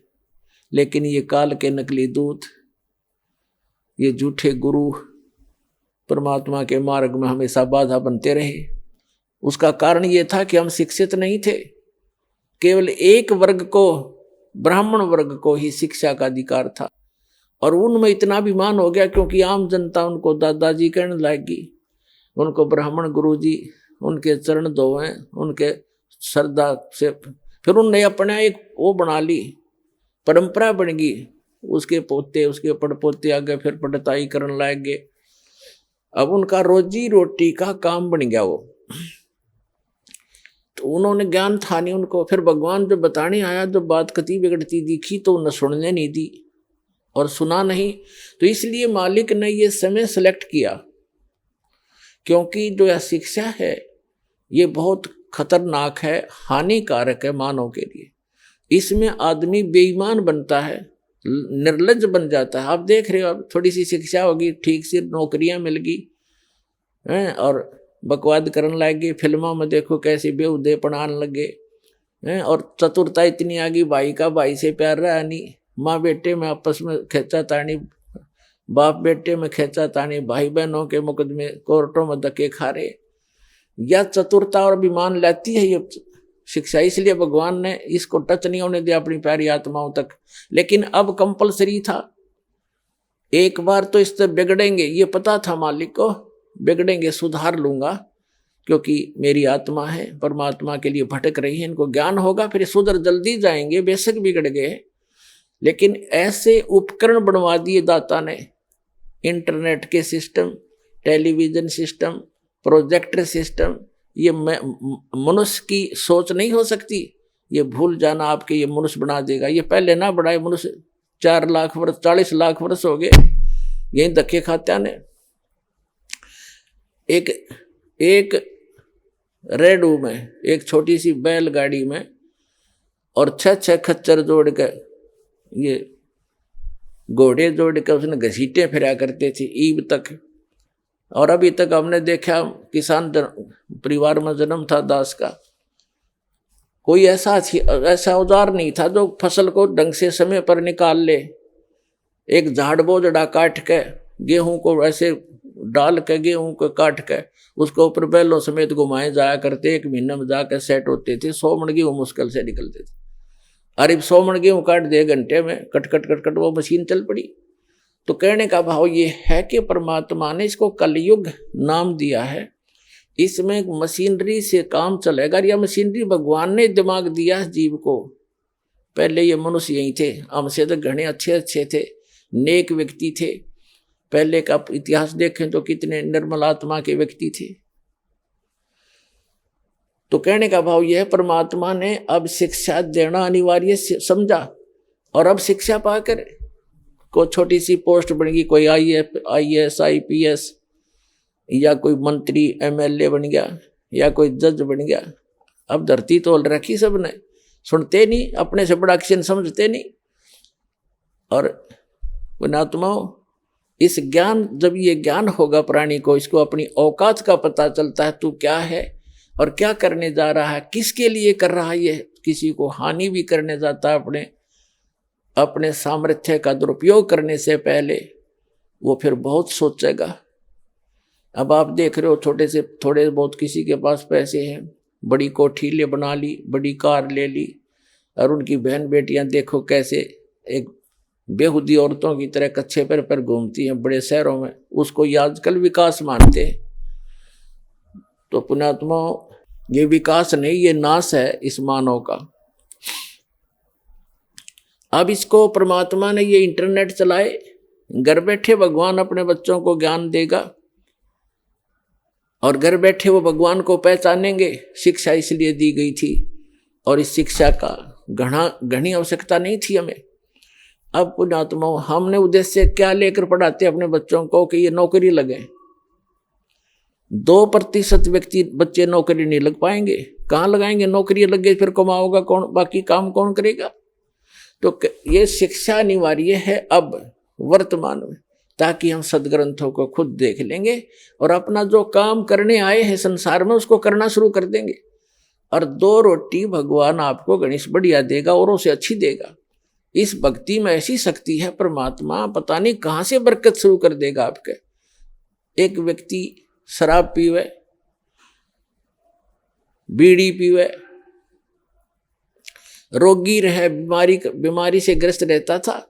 लेकिन ये काल के नकली दूत, ये झूठे गुरु परमात्मा के मार्ग में हमेशा बाधा बनते रहे। उसका कारण ये था कि हम शिक्षित नहीं थे। केवल एक वर्ग को, ब्राह्मण वर्ग को ही शिक्षा का अधिकार था, और उनमें इतना अभिमान हो गया क्योंकि आम जनता उनको दादाजी कहने लगी, उनको ब्राह्मण गुरुजी, उनके चरण धोएं, उनके श्रद्धा से। फिर उनने अपना एक वो बना ली, परंपरा बन गई। उसके पोते, उसके पड़पोते आगे फिर पढ़ताई करने लग गए। अब उनका रोजी रोटी का काम बन गया वो। तो उन्होंने ज्ञान था नहीं उनको। फिर भगवान जब बताने आया, जब बात कति बिगड़ती दिखी तो उन्हें सुनने नहीं दी और सुना नहीं। तो इसलिए मालिक ने ये समय सेलेक्ट किया, क्योंकि जो यह शिक्षा है ये बहुत खतरनाक है, हानिकारक है मानव के लिए। इसमें आदमी बेईमान बनता है, निर्लज्ज बन जाता है। आप देख रहे हो, अब थोड़ी सी शिक्षा होगी, ठीक से नौकरियां मिल गई हैं, और बकवाद करने लग गए। फिल्मों में देखो कैसे बेहुदे पढ़ाने लगे हैं, और चतुरता इतनी आ गई, भाई का भाई से प्यार रहा नहीं, माँ बेटे में आपस में खेचा तानी, बाप बेटे में खेचा तानी, भाई बहनों के मुकदमे कोर्टों में धक्के खा रहे। या चतुरता और अभिमान लाती है ये शिक्षा। इसलिए भगवान ने इसको टच नहीं होने दिया अपनी प्यारी आत्माओं तक। लेकिन अब कंपलसरी था, एक बार तो इससे बिगड़ेंगे, ये पता था मालिक को, बिगड़ेंगे, सुधार लूंगा, क्योंकि मेरी आत्मा है, परमात्मा के लिए भटक रही है, इनको ज्ञान होगा, फिर सुधर जल्दी जाएंगे, बेशक बिगड़ गए। लेकिन ऐसे उपकरण बनवा दिए दाता ने, इंटरनेट के system, television system, projector system. ये मनुष्य की सोच नहीं हो सकती, ये भूल जाना आपके, ये मनुष्य बना देगा। ये पहले ना बढ़ाए, मनुष्य 4 लाख वर्ष, 40 लाख वर्ष हो गए यही धक्के खाते ने। एक रेडू में, एक छोटी सी बैलगाड़ी में, और 6 खच्चर जोड़ के, ये घोड़े जोड़ के उसने घसीटे फिरा करते थे ईब तक। और अभी तक हमने देखा, किसान परिवार में जन्म था दास का, कोई ऐसा औजार नहीं था जो फसल को ढंग से समय पर निकाल ले। एक झाड़ बोझड़ा काट के, गेहूं को ऐसे डाल के, गेहूं को काट के उसको ऊपर बैलों समेत घुमाए जाया करते, 1 महीने में जाकर सेट होते थे। 100 मन गेहूं मुश्किल से निकलते थे। अरे 100 मन गेहूं काट दे घंटे में, कट कट कट कट वो मशीन चल पड़ी। तो कहने का भाव ये है कि परमात्मा ने इसको कलयुग नाम दिया है। इसमें मशीनरी से काम चलेगा। या मशीनरी भगवान ने दिमाग दिया जीव को। पहले ये मनुष्य यही थे, हमसे तो घने अच्छे थे, नेक व्यक्ति थे। पहले का इतिहास देखें तो कितने निर्मल आत्मा के व्यक्ति थे। तो कहने का भाव यह है, परमात्मा ने अब शिक्षा देना अनिवार्य समझा, और अब शिक्षा पाकर को छोटी सी पोस्ट बन गई, कोई IAS IPS, या कोई मंत्री MLA बन गया, या कोई जज बन गया। अब धरती तोल रखी सबने, सुनते नहीं, अपने से बड़ा एक्शन समझते नहीं। और पुण्यात्माओं, इस ज्ञान, जब ये ज्ञान होगा प्राणी को, इसको अपनी औकात का पता चलता है, तू क्या है और क्या करने जा रहा है, किसके लिए कर रहा है। ये किसी को हानि भी करने जाता है, अपने सामर्थ्य का दुरुपयोग करने से पहले वो फिर बहुत सोचेगा। अब आप देख रहे हो छोटे से थोड़े बहुत किसी के पास पैसे हैं, बड़ी कोठी ले बना ली, बड़ी कार ले ली, और उनकी बहन बेटियां देखो कैसे एक बेहुदी औरतों की तरह कच्चे पैर पर घूमती हैं बड़े शहरों में, उसको ये आजकल विकास मानते हैं। तो पुण्यात्मा, ये विकास नहीं, ये नाश है इस मानव का। अब इसको परमात्मा ने ये इंटरनेट चलाए, घर बैठे भगवान अपने बच्चों को ज्ञान देगा और घर बैठे वो भगवान को पहचानेंगे। शिक्षा इसलिए दी गई थी और इस शिक्षा का घनी आवश्यकता नहीं थी हमें। अब पुण्यात्मा, हमने उद्देश्य क्या लेकर पढ़ाते अपने बच्चों को कि ये नौकरी लगे। 2% बच्चे नौकरी नहीं लग पाएंगे, कहाँ लगाएंगे? नौकरी लगे फिर कमाओगा कौन, बाकी काम कौन करेगा? तो ये शिक्षा अनिवार्य है अब वर्तमान में, ताकि हम सदग्रंथों को खुद देख लेंगे और अपना जो काम करने आए हैं संसार में उसको करना शुरू कर देंगे। और 2 रोटी भगवान आपको गणेश बढ़िया देगा, औरों से अच्छी देगा। इस भक्ति में ऐसी शक्ति है, परमात्मा पता नहीं कहाँ से बरकत शुरू कर देगा आपके। एक व्यक्ति शराब पीवे, बीड़ी पीवे, रोगी रहे, बीमारी से ग्रस्त रहता था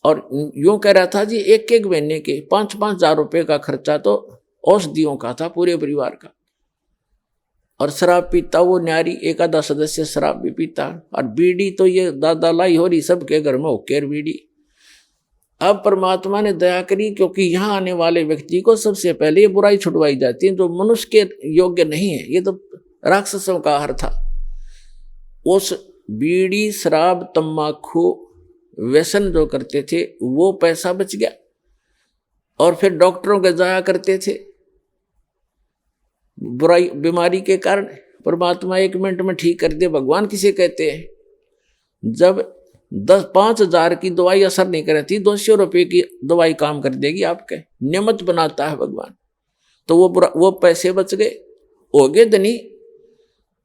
और यूं कह रहा था जी 1-1 महीने के 5-5 हजार रुपये का खर्चा तो औषधियों का था पूरे परिवार का। और शराब पीता वो न्यारी, एक आधा सदस्य शराब भी पीता, और बीड़ी तो ये दादा लाई हो रही सबके घर में होकेर बीड़ी। अब परमात्मा ने दया करी, क्योंकि यहाँ आने वाले व्यक्ति को सबसे पहले ये बुराई छुड़वाई जाती है जो मनुष्य के योग्य नहीं है, ये तो राक्षसों का आहार था। उस बीड़ी, शराब, तम्बाकू, व्यसन जो करते थे वो पैसा बच गया, और फिर डॉक्टरों के जाया करते थे बुराई बीमारी के कारण। परमात्मा 1 मिनट में ठीक कर दे। भगवान किसे कहते हैं? जब 5 हजार की दवाई असर नहीं करती, 200 रुपये की दवाई काम कर देगी आपके। नियमित बनाता है भगवान। तो वो पैसे बच गए, हो गए धनी।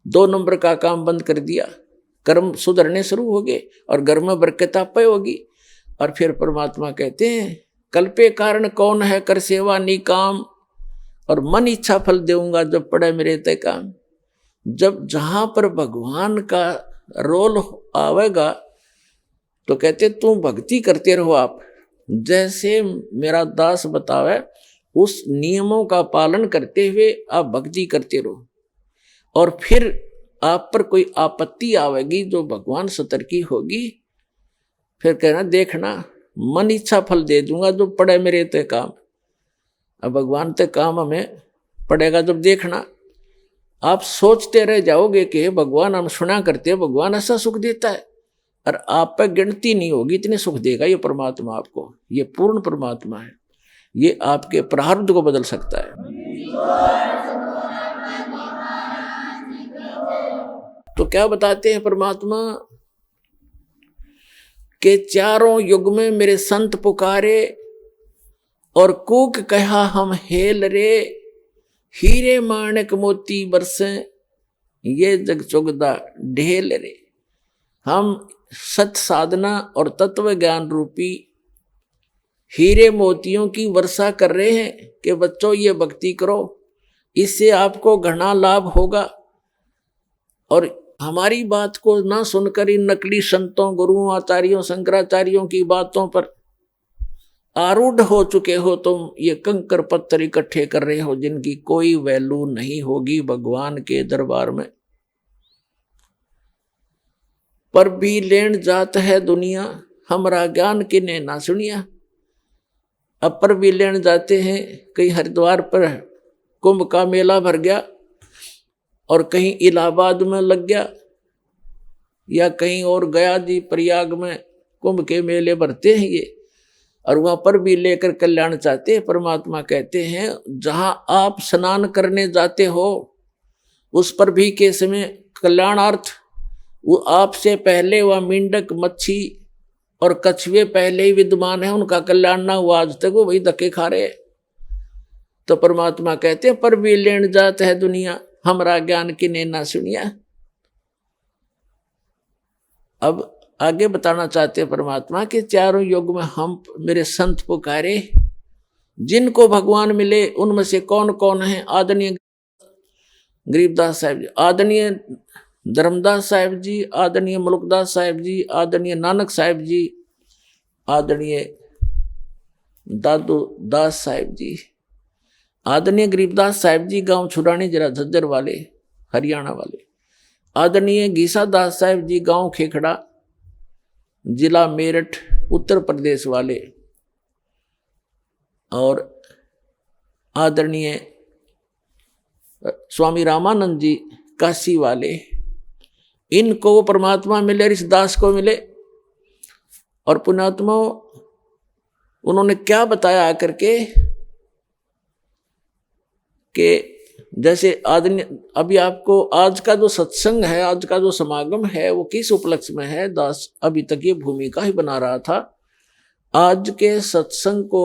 2 नंबर का काम बंद कर दिया, कर्म सुधरने शुरू हो गए और घर में बरकत आपे होगी। और फिर परमात्मा कहते हैं, कल्पे कारण कौन है, कर सेवा निकाम, और मन इच्छा फल देऊंगा जब पड़े मेरे ते काम। जब जहां पर भगवान का रोल आवेगा तो कहते तू भक्ति करते रहो, आप जैसे मेरा दास बतावे उस नियमों का पालन करते हुए आप भक्ति करते रहो। और फिर आप पर कोई आपत्ति आवेगी जो भगवान सतर्की होगी, फिर कहना देखना मन इच्छा फल दे दूंगा जो पड़े मेरे ते काम। अब भगवान ते काम हमें पड़ेगा जब देखना। आप सोचते रह जाओगे कि भगवान हम सुना करते हैं, भगवान ऐसा सुख देता है, और आप पे गिनती नहीं होगी इतने सुख देगा ये परमात्मा आपको। ये पूर्ण परमात्मा है, ये आपके प्रारब्ध को बदल सकता है। तो क्या बताते हैं परमात्मा के चारों युग में मेरे संत पुकारे और कूक कहा हम हेल रे, हीरे माणक मोती बरसे ये जग चुगदा ढेल रे। हम सत साधना और तत्व ज्ञान रूपी हीरे मोतियों की वर्षा कर रहे हैं कि बच्चों ये भक्ति करो, इससे आपको घना लाभ होगा। और हमारी बात को ना सुनकर इन नकली संतों, गुरुओं, आचार्यों, शंकराचार्यों की बातों पर आरूढ़ हो चुके हो तुम, ये कंकर पत्थर इकट्ठे कर रहे हो जिनकी कोई वैल्यू नहीं होगी भगवान के दरबार में। पर भी लेन जात है दुनिया, हमरा ज्ञान किने ना सुनिया। अब पर भी लेन जाते हैं, कहीं हरिद्वार पर कुंभ का मेला भर गया और कहीं इलाहाबाद में लग गया, या कहीं और गया जी प्रयाग में कुंभ के मेले भरते हैं ये, और वहां पर भी लेकर कल्याण चाहते हैं। परमात्मा कहते हैं जहां आप स्नान करने जाते हो उस पर भी के समय कल्याणार्थ वो आपसे पहले वह मेंढक, मच्छी और कछुए पहले ही विद्यमान है, उनका कल्याण ना हुआ आज तक, वो वही धक्के खा रहे हैं। तो परमात्मा कहते हैं पर भी लेन जात है दुनिया, हमरा ज्ञान किने ना सुनिया। अब आगे बताना चाहते हैं परमात्मा के चारों युग में हम मेरे संत पुकारे जिनको भगवान मिले उनमें से कौन कौन है? आदरणीय गरीबदास साहिब जी, आदरणीय धर्मदास साहिब जी, आदरणीय मुल्कदास साहिब जी, आदरणीय नानक साहिब जी, आदरणीय दादू दास साहिब जी, आदरणीय गरीबदास साहिब जी गांव छुड़ानी जरा झज्जर वाले हरियाणा वाले, आदरणीय गीसा दास साहिब जी गांव खेखड़ा जिला मेरठ उत्तर प्रदेश वाले, और आदरणीय स्वामी रामानंद जी काशी वाले, इनको वो परमात्मा मिले, इस दास को मिले। और पुण्यात्मा उन्होंने क्या बताया आकर के कि जैसे आदमी अभी आपको आज का जो सत्संग है, आज का जो समागम है, वो किस उपलक्ष्य में है? दास अभी तक ये भूमिका ही बना रहा था। आज के सत्संग को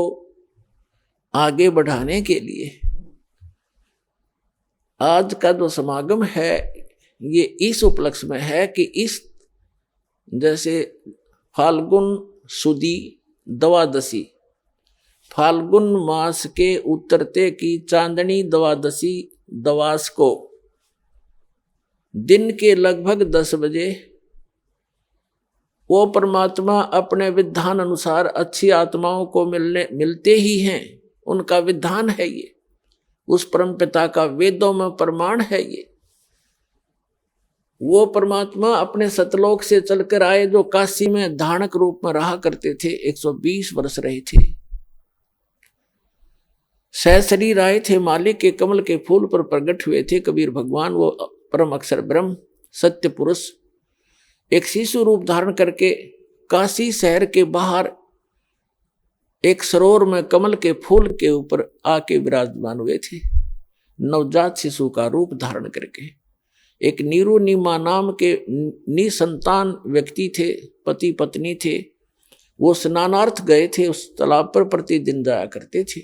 आगे बढ़ाने के लिए आज का जो समागम है ये इस उपलक्ष्य में है कि इस जैसे फाल्गुन सुदी द्वादशी, फाल्गुन मास के उतरते की चांदनी द्वादशी दवास को दिन के लगभग 10 बजे वो परमात्मा अपने विधान अनुसार अच्छी आत्माओं को मिलते ही हैं। उनका विधान है ये, उस परम पिता का वेदों में प्रमाण है ये। वो परमात्मा अपने सतलोक से चलकर आए जो काशी में धानक रूप में रहा करते थे, 120 वर्ष रहे थे, सहशरीर आए थे, मालिक के कमल के फूल पर प्रकट हुए थे कबीर भगवान। वो परम अक्षर ब्रह्म सत्य पुरुष एक शिशु रूप धारण करके काशी शहर के बाहर एक सरोवर में कमल के फूल के ऊपर आके विराजमान हुए थे, नवजात शिशु का रूप धारण करके। एक नीरू नीमा नाम के निसंतान व्यक्ति थे, पति पत्नी थे, वो स्नानार्थ गए थे, उस तालाब पर प्रतिदिन जाया करते थे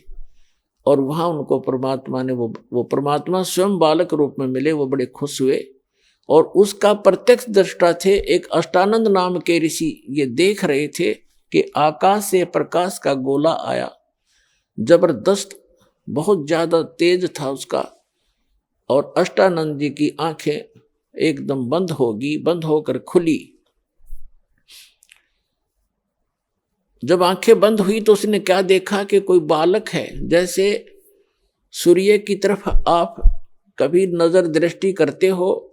और वहां उनको परमात्मा ने वो परमात्मा स्वयं बालक रूप में मिले। वो बड़े खुश हुए और उसका प्रत्यक्ष दृष्टा थे एक अष्टानंद नाम के ऋषि। ये देख रहे थे कि आकाश से प्रकाश का गोला आया, जबरदस्त बहुत ज्यादा तेज था उसका, और अष्टानंद जी की आंखें एकदम बंद होकर खुली। जब आंखें बंद हुई तो उसने क्या देखा कि कोई बालक है। जैसे सूर्य की तरफ आप कभी नजर दृष्टि करते हो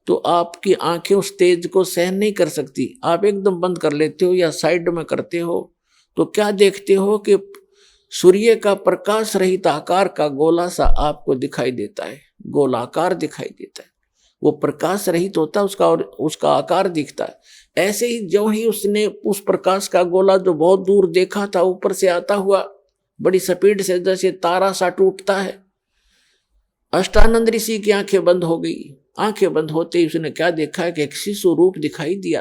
तो आपकी आंखें उस तेज को सहन नहीं कर सकती, आप एकदम बंद कर लेते हो या साइड में करते हो, तो क्या देखते हो कि सूर्य का प्रकाश रहित आकार का गोला सा आपको दिखाई देता है, गोलाकार दिखाई देता है। वो प्रकाश रहित होता है उसका, और उसका आकार दिखता है। ऐसे ही जो ही उसने उस प्रकाश का गोला जो बहुत दूर देखा था ऊपर से आता हुआ बड़ी स्पीड से, जैसे तारा सा टूटता है, अष्टानंद ऋषि की आंखें बंद हो गई। आंखें बंद होते ही उसने क्या देखा कि एक शिशु रूप दिखाई दिया,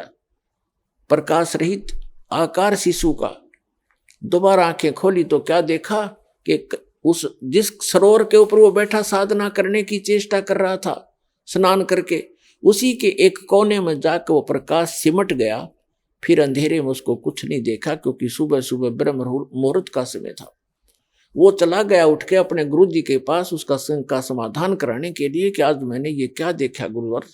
प्रकाश रहित आकार शिशु का। दोबारा आंखें खोली तो क्या देखा कि उस जिस सरोवर के ऊपर वो बैठा साधना करने की चेष्टा कर रहा था स्नान करके, उसी के एक कोने में जाकर वो प्रकाश सिमट गया। फिर अंधेरे में उसको कुछ नहीं देखा, क्योंकि सुबह सुबह ब्रह्म मुहूर्त का समय था। वो चला गया उठ के अपने गुरु जी के पास उसका संग का समाधान कराने के लिए कि आज मैंने ये क्या देखा गुरुवर।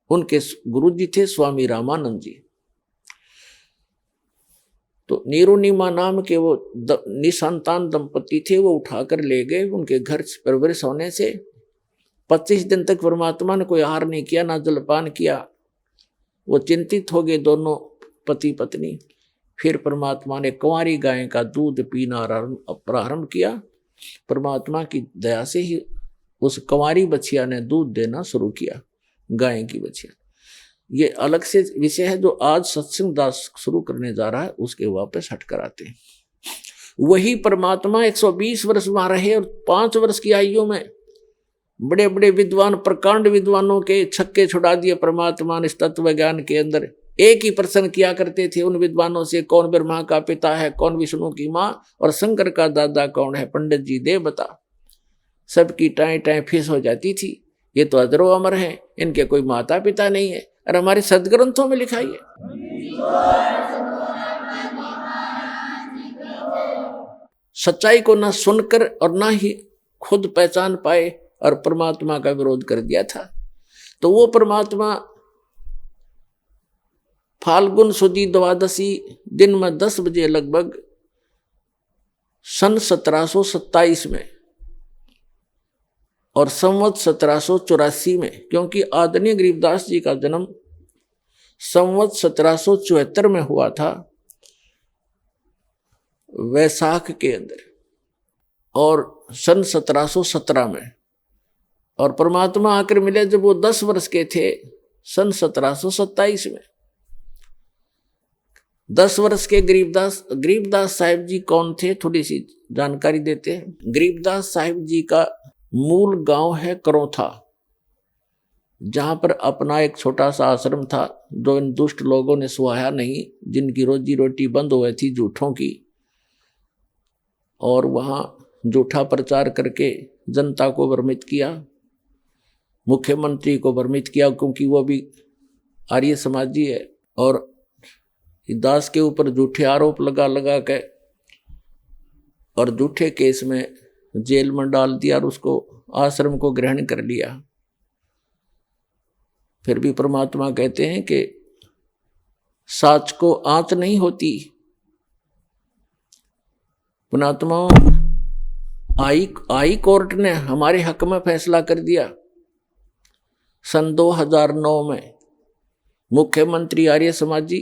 उनके गुरु जी थे स्वामी रामानंद जी। तो नीरुनिमा नाम के वो निसंतान दंपति थे, वो उठाकर ले गए। उनके घर परवरिश होने से 25 दिन तक परमात्मा ने कोई आहार नहीं किया, ना जलपान किया। वो चिंतित हो गए दोनों पति पत्नी। फिर परमात्मा ने कुंवारी गाय का दूध पीना प्रारंभ किया। परमात्मा की दया से ही उस कुंवारी बछिया ने दूध देना शुरू किया, गाय की बछिया। ये अलग से विषय है जो आज सत्संग दास शुरू करने जा रहा है, उसके वापस हटकर आते हैं। वही परमात्मा 120 वर्ष वहां रहे और 5 वर्ष की आयु में बड़े बड़े विद्वान, प्रकांड विद्वानों के छक्के छुड़ा दिए परमात्मा ने। इस तत्व ज्ञान के अंदर एक ही प्रश्न किया करते थे उन विद्वानों से, कौन ब्रह्मा का पिता है, कौन विष्णु की माँ और शंकर का दादा कौन है, पंडित जी दे बता। सबकी टाएं टाएं फीस हो जाती थी। ये तो अजरो अमर हैं, इनके कोई माता पिता नहीं है। और हमारे सदग्रंथों में लिखा है। सच्चाई को ना सुनकर और ना ही खुद पहचान पाए और परमात्मा का विरोध कर दिया था। तो वो परमात्मा फाल्गुन सुदी द्वादशी दिन में 10 बजे लगभग सन 1727 में और संवत 1784 में, क्योंकि आदरणीय गरीबदास जी का जन्म संवत 1774 में हुआ था वैशाख के अंदर और सन 1717 में, और परमात्मा आकर मिले जब वो 10 वर्ष के थे सन 1727 में। 10 वर्ष के गरीबदास साहिब जी कौन थे, थोड़ी सी जानकारी देते हैं। गरीबदास साहिब जी का मूल गांव है करौथा, जहां पर अपना एक छोटा सा आश्रम था जो इन दुष्ट लोगों ने सुहाया नहीं, जिनकी रोजी रोटी बंद हुई थी झूठों की, और वहां झूठा प्रचार करके जनता को भ्रमित किया, मुख्यमंत्री को भ्रमित किया, क्योंकि वो भी आर्य समाजी है, और दास के ऊपर झूठे आरोप लगा के और झूठे केस में जेल में डाल दिया और उसको आश्रम को ग्रहण कर लिया। फिर भी परमात्मा कहते हैं कि साच को आंच नहीं होती। पुणात्मा आई कोर्ट ने हमारे हक में फैसला कर दिया सन 2009 में। मुख्यमंत्री आर्य समाजी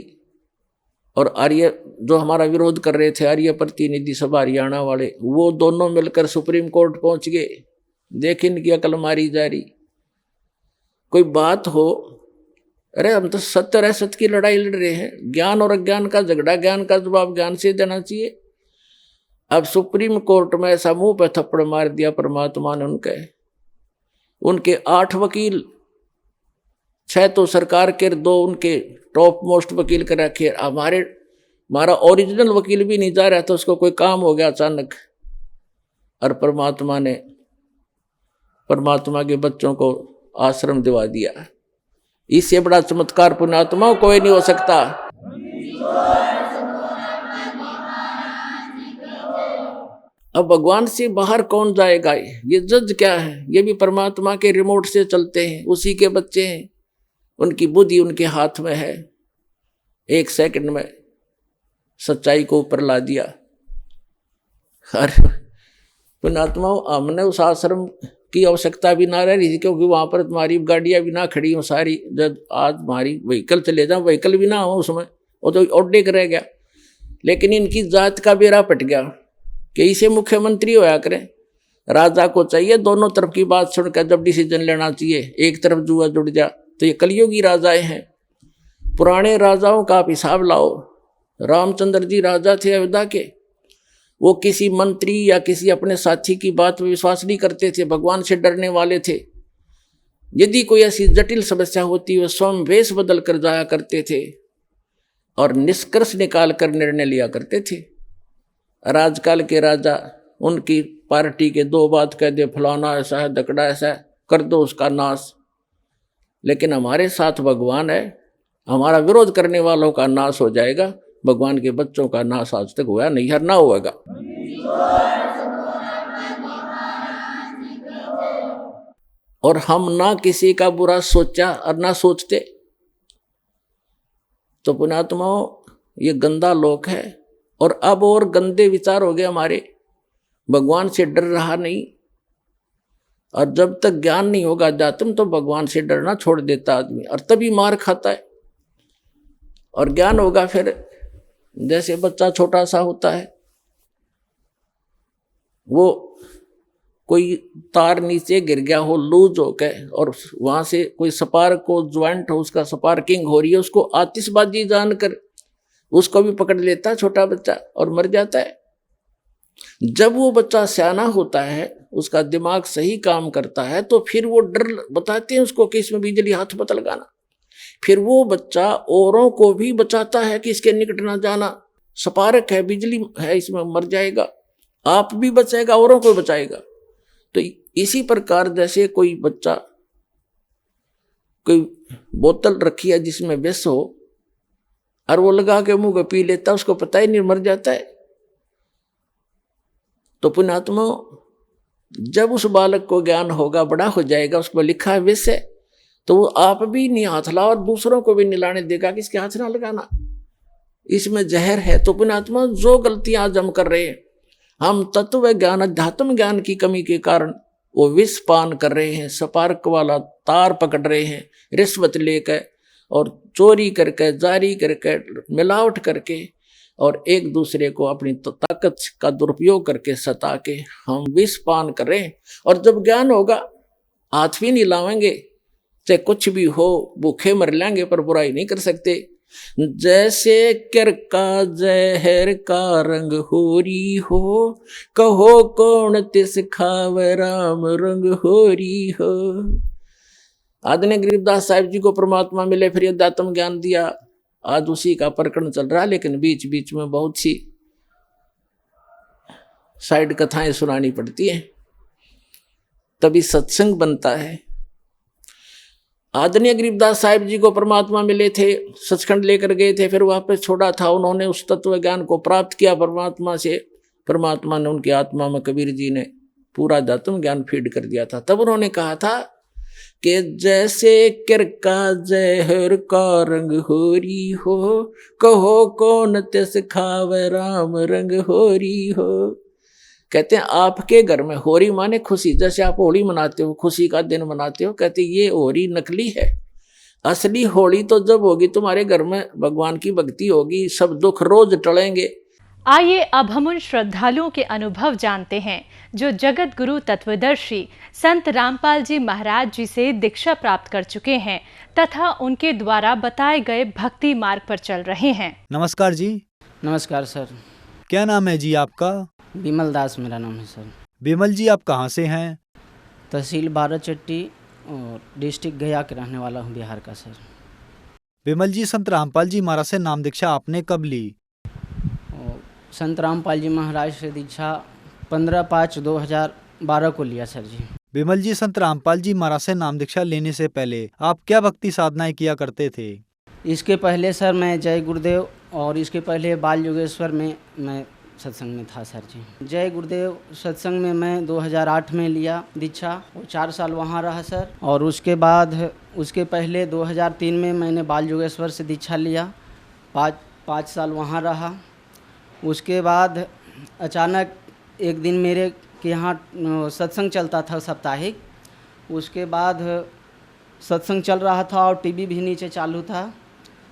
और आर्य जो हमारा विरोध कर रहे थे, आर्य प्रतिनिधि सभा हरियाणा वाले, वो दोनों मिलकर सुप्रीम कोर्ट पहुंच गए। देख इनकी अकल मारी जा रही। कोई बात हो, अरे हम तो सत्य और असत्य की लड़ाई लड़ रहे हैं, ज्ञान और अज्ञान का झगड़ा, ज्ञान का जवाब ज्ञान से देना चाहिए। अब सुप्रीम कोर्ट में ऐसा मुंह पे थप्पड़ मार दिया परमात्मा ने उनके 8 वकील, 6 तो सरकार के, 2 उनके टॉप मोस्ट वकील कर रखे। हमारा ओरिजिनल वकील भी नहीं जा रहा था, उसको कोई काम हो गया अचानक, और परमात्मा के बच्चों को आश्रम दिवा दिया। इससे बड़ा चमत्कार पुण्यात्मा कोई नहीं हो सकता। अब भगवान से बाहर कौन जाएगा? ये जज क्या है? ये भी परमात्मा के रिमोट से चलते हैं, उसी के बच्चे हैं, उनकी बुद्धि उनके हाथ में है। 1 सेकंड में सच्चाई को ऊपर ला दिया। अरे पुण्यात्मा, हमने उस आश्रम की आवश्यकता भी ना रही थी, क्योंकि वहां पर तुम्हारी गाड़ियां भी ना खड़ी हो सारी। जब आज हमारी व्हीकल चले जाओ, व्हीकल भी ना हो उसमें, वो तो ऑडेक रह गया। लेकिन इनकी जात का बेड़ा पट गया कि इसे मुख्यमंत्री होया करें। राजा को चाहिए दोनों तरफ की बात सुनकर जब डिसीजन लेना चाहिए। एक तरफ जुआ जुड़ जा, तो ये कलयुगी राजाएं हैं। पुराने राजाओं का आप हिसाब लाओ। रामचंद्र जी राजा थे अयोध्या के, वो किसी मंत्री या किसी अपने साथी की बात में विश्वास नहीं करते थे, भगवान से डरने वाले थे। यदि कोई ऐसी जटिल समस्या होती, वो स्वयं वेश बदल कर जाया करते थे और निष्कर्ष निकाल कर निर्णय लिया करते थे। राजकाल के राजा उनकी पार्टी के 2 बात कह दे, फलाना ऐसा है, दकड़ा ऐसा है, कर दो उसका नाश। लेकिन हमारे साथ भगवान है, हमारा विरोध करने वालों का नाश हो जाएगा। भगवान के बच्चों का नाश आज तक हुआ नहीं, हर ना होगा। और हम ना किसी का बुरा सोचा और ना सोचते। तो पुण्यात्माओं, ये गंदा लोक है, और अब और गंदे विचार हो गए हमारे। भगवान से डर रहा नहीं, और जब तक ज्ञान नहीं होगा अध्यात्म, तो भगवान से डरना छोड़ देता आदमी, और तभी मार खाता है। और ज्ञान होगा फिर, जैसे बच्चा छोटा सा होता है, वो कोई तार नीचे गिर गया हो लूज हो गए, और वहां से कोई स्पार्क हो, ज्वाइंट हो, उसका स्पार्किंग हो रही है, उसको आतिशबाजी जानकर उसको भी पकड़ लेता है छोटा बच्चा और मर जाता है। जब वो बच्चा सियाना होता है, उसका दिमाग सही काम करता है, तो फिर वो डर बताते हैं उसको कि इसमें बिजली हाथ मत लगाना। फिर वो बच्चा औरों को भी बचाता है कि इसके निकट ना जाना, स्पार्क है, बिजली है, इसमें मर जाएगा, आप भी बचाएगा, औरों को बचाएगा। तो इसी प्रकार जैसे कोई बच्चा कोई बोतल रखी है जिसमें विष हो, और वो लगा के मुंह को पी लेता, उसको पता ही नहीं, मर जाता है। तो पुण्यात्मा जब उस बालक को ज्ञान होगा, बड़ा हो जाएगा, उस पर लिखा है विषय, तो वो आप भी नहीं हाथ ला और दूसरों को भी नहीं लाने देगा कि इसके हाथ ना लगाना, इसमें जहर है। तो पुण्यात्मा जो गलतियां आज हम कर रहे हैं, हम तत्व ज्ञान अध्यात्म ज्ञान की कमी के कारण वो विष पान कर रहे हैं, सपार्क वाला तार पकड़ रहे हैं, रिश्वत लेकर और चोरी करके, जारी करके, मिलावट करके और एक दूसरे को अपनी ताकत का दुरुपयोग करके सता के हम विष पान कर रहे हैं। और जब ज्ञान होगा हाथ भी नहीं लावेंगे, चाहे कुछ भी हो, भूखे मर लेंगे पर बुराई नहीं कर सकते। जैसे कर का जहर का रंग होरी हो, कहो कौन तिस खावे राम रंग होरी हो। आदरणीय गरीबदास साहिब जी को परमात्मा मिले, फिर अध्यात्म ज्ञान दिया, आज उसी का प्रकरण चल रहा है। लेकिन बीच बीच में बहुत सी साइड कथाएं सुनानी पड़ती हैं, तभी सत्संग बनता है। आदरणीय गरीबदास साहिब जी को परमात्मा मिले थे, सचखंड लेकर गए थे, फिर वापस छोड़ा था। उन्होंने उस तत्व ज्ञान को प्राप्त किया परमात्मा से। परमात्मा ने उनकी आत्मा में कबीर जी ने पूरा अध्यात्म ज्ञान फीड कर दिया था। तब उन्होंने कहा था कि जैसे किर का जहर का रंग होरी हो, कहो कौन तिस खावे राम रंग होरी हो। कहते हैं आपके घर में होरी माने खुशी, जैसे आप होली मनाते हो, खुशी का दिन मनाते हो, कहते ये होरी नकली है। असली होली तो जब होगी तुम्हारे घर में भगवान की भक्ति होगी, सब दुख रोज टलेंगे। आइए अब हम उन श्रद्धालुओं के अनुभव जानते हैं जो जगत गुरु तत्वदर्शी संत रामपाल जी महाराज जी से दीक्षा प्राप्त कर चुके हैं तथा उनके द्वारा बताए गए भक्ति मार्ग पर चल रहे हैं। नमस्कार जी। नमस्कार सर। क्या नाम है जी आपका? विमल दास मेरा नाम है सर। विमल जी, आप कहाँ से हैं? तहसील बाराचट्टी और डिस्ट्रिक्ट गया के रहने वाला हूँ, बिहार का सर। विमल जी, संत रामपाल जी महाराज से नाम दीक्षा आपने कब ली? संत रामपाल जी महाराज से दीक्षा 15/5/2012 को लिया सर जी। विमल जी, संत रामपाल जी महाराज से नाम दीक्षा लेने से पहले आप क्या भक्ति साधनाएं किया करते थे? इसके पहले सर मैं जय गुरुदेव और इसके पहले बाल योगेश्वर में मैं सत्संग में था सर जी। जय गुरुदेव सत्संग में मैं 2008 में लिया दीक्षा और 4 साल वहाँ रहा सर। और उसके बाद उसके पहले 2003 में मैंने बाल योगेश्वर से दीक्षा लिया, 5 साल वहाँ रहा। उसके बाद अचानक एक दिन मेरे के यहाँ सत्संग चलता था साप्ताहिक, उसके बाद सत्संग चल रहा था और टीवी भी नीचे चालू था।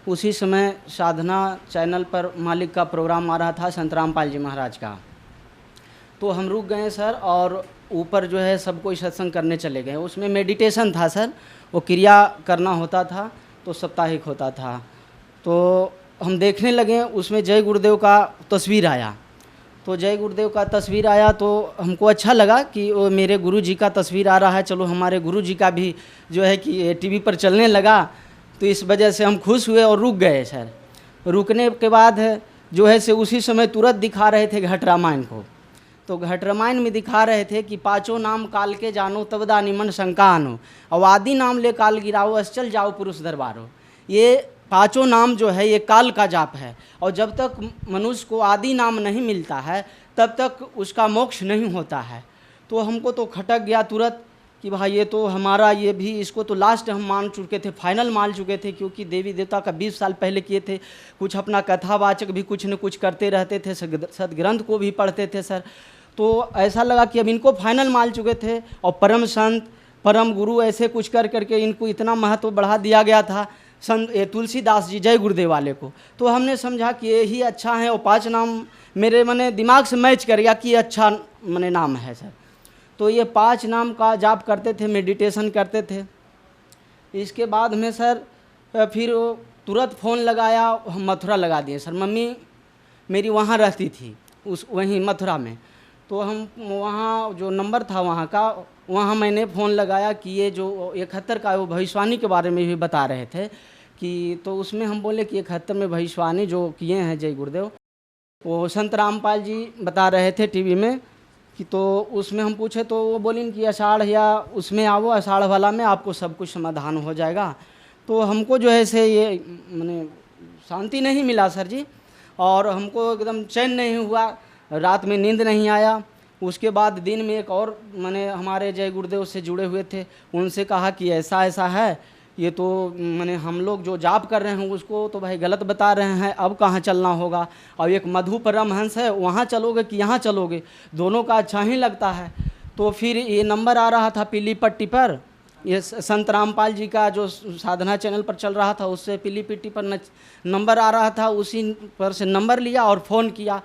उसी समय साधना चैनल पर मालिक का प्रोग्राम आ रहा था संत रामपाल जी महाराज का, तो हम रुक गए सर और ऊपर जो है सब कोई सत्संग करने चले गए। उसमें मेडिटेशन था सर, वो क्रिया करना होता था, तो साप्ताहिक होता था। तो हम देखने लगे, उसमें जय गुरुदेव का तस्वीर आया। तो जय गुरुदेव का तस्वीर आया तो हमको अच्छा लगा कि वो मेरे गुरु जी का तस्वीर आ रहा है, चलो हमारे गुरु जी का भी जो है कि टीवी पर चलने लगा। तो इस वजह से हम खुश हुए और रुक गए सर। रुकने के बाद जो है से उसी समय तुरंत दिखा रहे थे घट रामायण को। तो घट रामायण में दिखा रहे थे कि 5 नाम काल के जानो तब दानी मन शंका आनो, और आदि नाम ले काल गिराओ अचल जाओ पुरुष दरबारो। ये 5 नाम जो है ये काल का जाप है, और जब तक मनुष्य को आदि नाम नहीं मिलता है तब तक उसका मोक्ष नहीं होता है। तो हमको तो खटक गया तुरंत कि भाई ये तो हमारा, ये भी इसको तो लास्ट हम मान चुके थे, फाइनल मान चुके थे, क्योंकि देवी देवता का 20 साल पहले किए थे। कुछ अपना कथावाचक भी कुछ न कुछ करते रहते थे, सदग्रंथ को भी पढ़ते थे सर। तो ऐसा लगा कि अब इनको फाइनल मान चुके थे, और परम संत परम गुरु ऐसे कुछ कर करके इनको इतना महत्व बढ़ा दिया गया था संत तुलसीदास जी जय गुरुदेव वाले को। तो हमने समझा कि ये ही अच्छा है, और 5 नाम मेरे मने दिमाग से मैच कर गया कि ये अच्छा मने नाम है सर। तो ये 5 नाम का जाप करते थे, मेडिटेशन करते थे। इसके बाद में सर फिर तुरंत फ़ोन लगाया, हम मथुरा लगा दिए सर। मम्मी मेरी वहाँ रहती थी वहीं मथुरा में, तो हम वहाँ जो नंबर था वहाँ का, वहाँ मैंने फ़ोन लगाया कि ये जो 71 का वो भविष्यवाणी के बारे में भी बता रहे थे कि, तो उसमें हम बोले कि 71 में भविष्यवाणी जो किए हैं जय गुरुदेव, वो संत रामपाल जी बता रहे थे टीवी में कि, तो उसमें हम पूछे तो वो बोली कि आषाढ़ या उसमें आओ, आषाढ़ वाला में आपको सब कुछ समाधान हो जाएगा। तो हमको जो है से ये माने शांति नहीं मिला सर जी, और हमको एकदम चैन नहीं हुआ, रात में नींद नहीं आया। उसके बाद दिन में एक और मैंने हमारे जय गुरुदेव से जुड़े हुए थे, उनसे कहा कि ऐसा ऐसा है, ये तो मैंने हम लोग जो जाप कर रहे हैं उसको तो भाई गलत बता रहे हैं, अब कहाँ चलना होगा। और एक मधु परमहंस है, वहाँ चलोगे कि यहाँ चलोगे, दोनों का अच्छा ही लगता है। तो फिर ये नंबर आ रहा था पीली पट्टी पर, ये संत रामपाल जी का जो साधना चैनल पर चल रहा था, उससे पीली पट्टी पर नंबर आ रहा था, उसी पर से नंबर लिया और फ़ोन किया।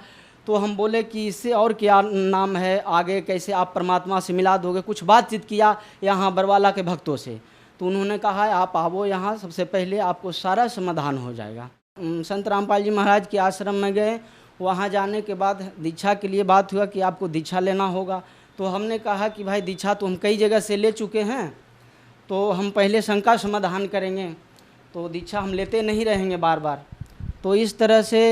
तो हम बोले कि इससे और क्या नाम है, आगे कैसे आप परमात्मा से मिला दोगे। कुछ बातचीत किया यहाँ बरवाला के भक्तों से, तो उन्होंने कहा आप आओ यहाँ, सबसे पहले आपको सारा समाधान हो जाएगा। संत रामपाल जी महाराज के आश्रम में गए, वहाँ जाने के बाद दीक्षा के लिए बात हुआ कि आपको दीक्षा लेना होगा। तो हमने कहा कि भाई दीक्षा तो हम कई जगह से ले चुके हैं, तो हम पहले शंका समाधान करेंगे, तो दीक्षा हम लेते नहीं रहेंगे बार बार। तो इस तरह से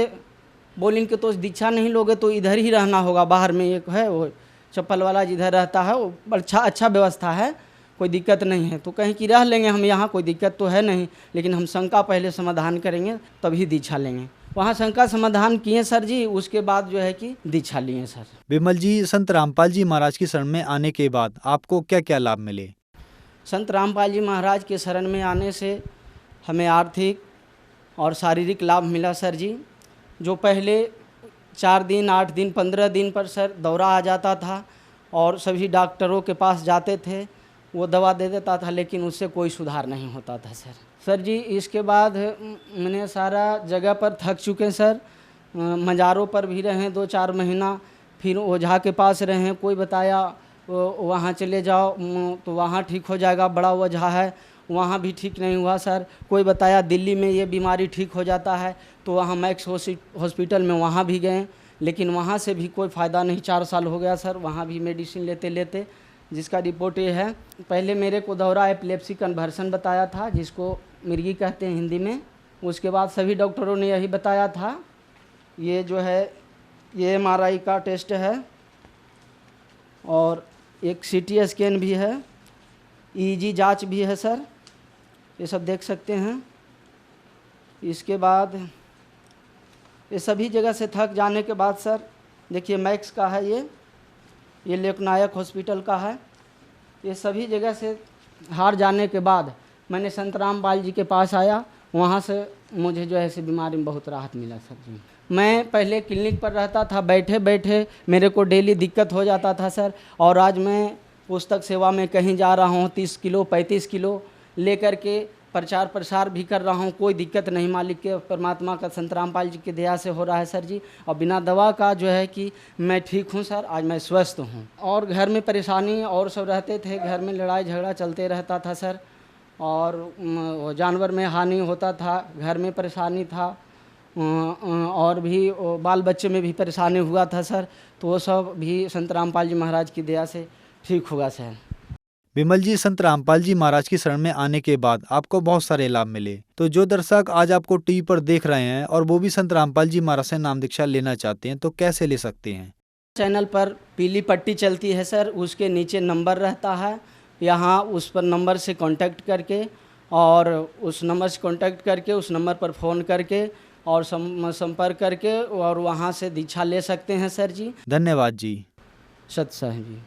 बोलेंगे तो दीक्षा नहीं लोगे तो इधर ही रहना होगा, बाहर में एक है वो चप्पल वाला जिधर रहता है, वो अच्छा व्यवस्था है, कोई दिक्कत नहीं है। तो कहीं कि रह लेंगे हम यहाँ, कोई दिक्कत तो है नहीं, लेकिन हम शंका पहले समाधान करेंगे तभी दीक्षा लेंगे। वहाँ शंका समाधान किए सर जी, उसके बाद जो है कि दीक्षा लिए सर। विमल जी, संत रामपाल जी महाराज की शरण में आने के बाद आपको क्या क्या लाभ मिले? संत रामपाल जी महाराज के शरण में आने से हमें आर्थिक और शारीरिक लाभ मिला सर जी। जो पहले 4 दिन 8 दिन 15 दिन पर सर दौरा आ जाता था और सभी डॉक्टरों के पास जाते थे, वो दवा दे देता था, लेकिन उससे कोई सुधार नहीं होता था सर जी। इसके बाद मैंने सारा जगह पर थक चुके सर, मज़ारों पर भी रहें 2-4 महीना, फिर ओझा के पास रहें, कोई बताया वहाँ चले जाओ तो वहाँ ठीक हो जाएगा, बड़ा ओझा है, वहाँ भी ठीक नहीं हुआ सर। कोई बताया दिल्ली में ये बीमारी ठीक हो जाता है, तो वहाँ मैक्स हॉस्पिटल में वहाँ भी गए, लेकिन वहाँ से भी कोई फ़ायदा नहीं। 4 साल हो गया सर वहाँ भी मेडिसिन लेते लेते, जिसका रिपोर्ट ये है। पहले मेरे को दौरा एपिलेप्सी कन्वर्सन बताया था, जिसको मिर्गी कहते हैं हिंदी में। उसके बाद सभी डॉक्टरों ने यही बताया था। ये जो है ये MRI का टेस्ट है और एक CT स्कैन भी है, EEG जांच भी है सर, ये सब देख सकते हैं। इसके बाद ये सभी जगह से थक जाने के बाद सर देखिए मैक्स का है, ये लोकनायक हॉस्पिटल का है। ये सभी जगह से हार जाने के बाद मैंने संत रामपाल जी के पास आया, वहाँ से मुझे जो है ऐसी बीमारी में बहुत राहत मिला सर जी। मैं पहले क्लिनिक पर रहता था, बैठे बैठे मेरे को डेली दिक्कत हो जाता था सर, और आज मैं पुस्तक सेवा में कहीं जा रहा हूँ 30 किलो 35 किलो लेकर के प्रचार प्रसार भी कर रहा हूँ, कोई दिक्कत नहीं। मालिक के परमात्मा का संत रामपाल जी की दया से हो रहा है सर जी, और बिना दवा का जो है कि मैं ठीक हूँ सर, आज मैं स्वस्थ हूँ। और घर में परेशानी और सब रहते थे, घर में लड़ाई झगड़ा चलते रहता था सर, और जानवर में हानि होता था, घर में परेशानी था, और भी बाल बच्चे में भी परेशानी हुआ था सर। तो वो सब भी संत रामपाल जी महाराज की दया से ठीक होगा सर। विमल जी, संत रामपाल जी महाराज की शरण में आने के बाद आपको बहुत सारे लाभ मिले, तो जो दर्शक आज आपको टीवी पर देख रहे हैं और वो भी संत रामपाल जी महाराज से नाम दीक्षा लेना चाहते हैं, तो कैसे ले सकते हैं? चैनल पर पीली पट्टी चलती है सर, उसके नीचे नंबर रहता है, यहाँ उस पर नंबर से कांटेक्ट करके, और उस नंबर से कांटेक्ट करके उस नंबर पर फ़ोन करके और संपर्क करके और वहाँ से दीक्षा ले सकते हैं सर जी। धन्यवाद जी। सत साहिब जी।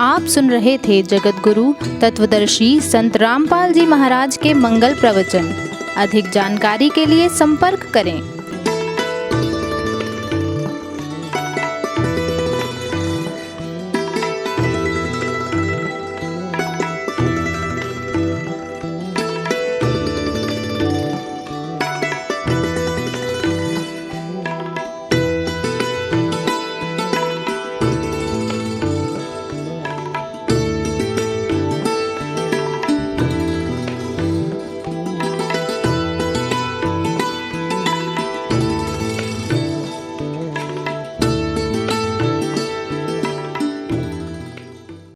आप सुन रहे थे जगत गुरु तत्वदर्शी संत रामपाल जी महाराज के मंगल प्रवचन। अधिक जानकारी के लिए संपर्क करें।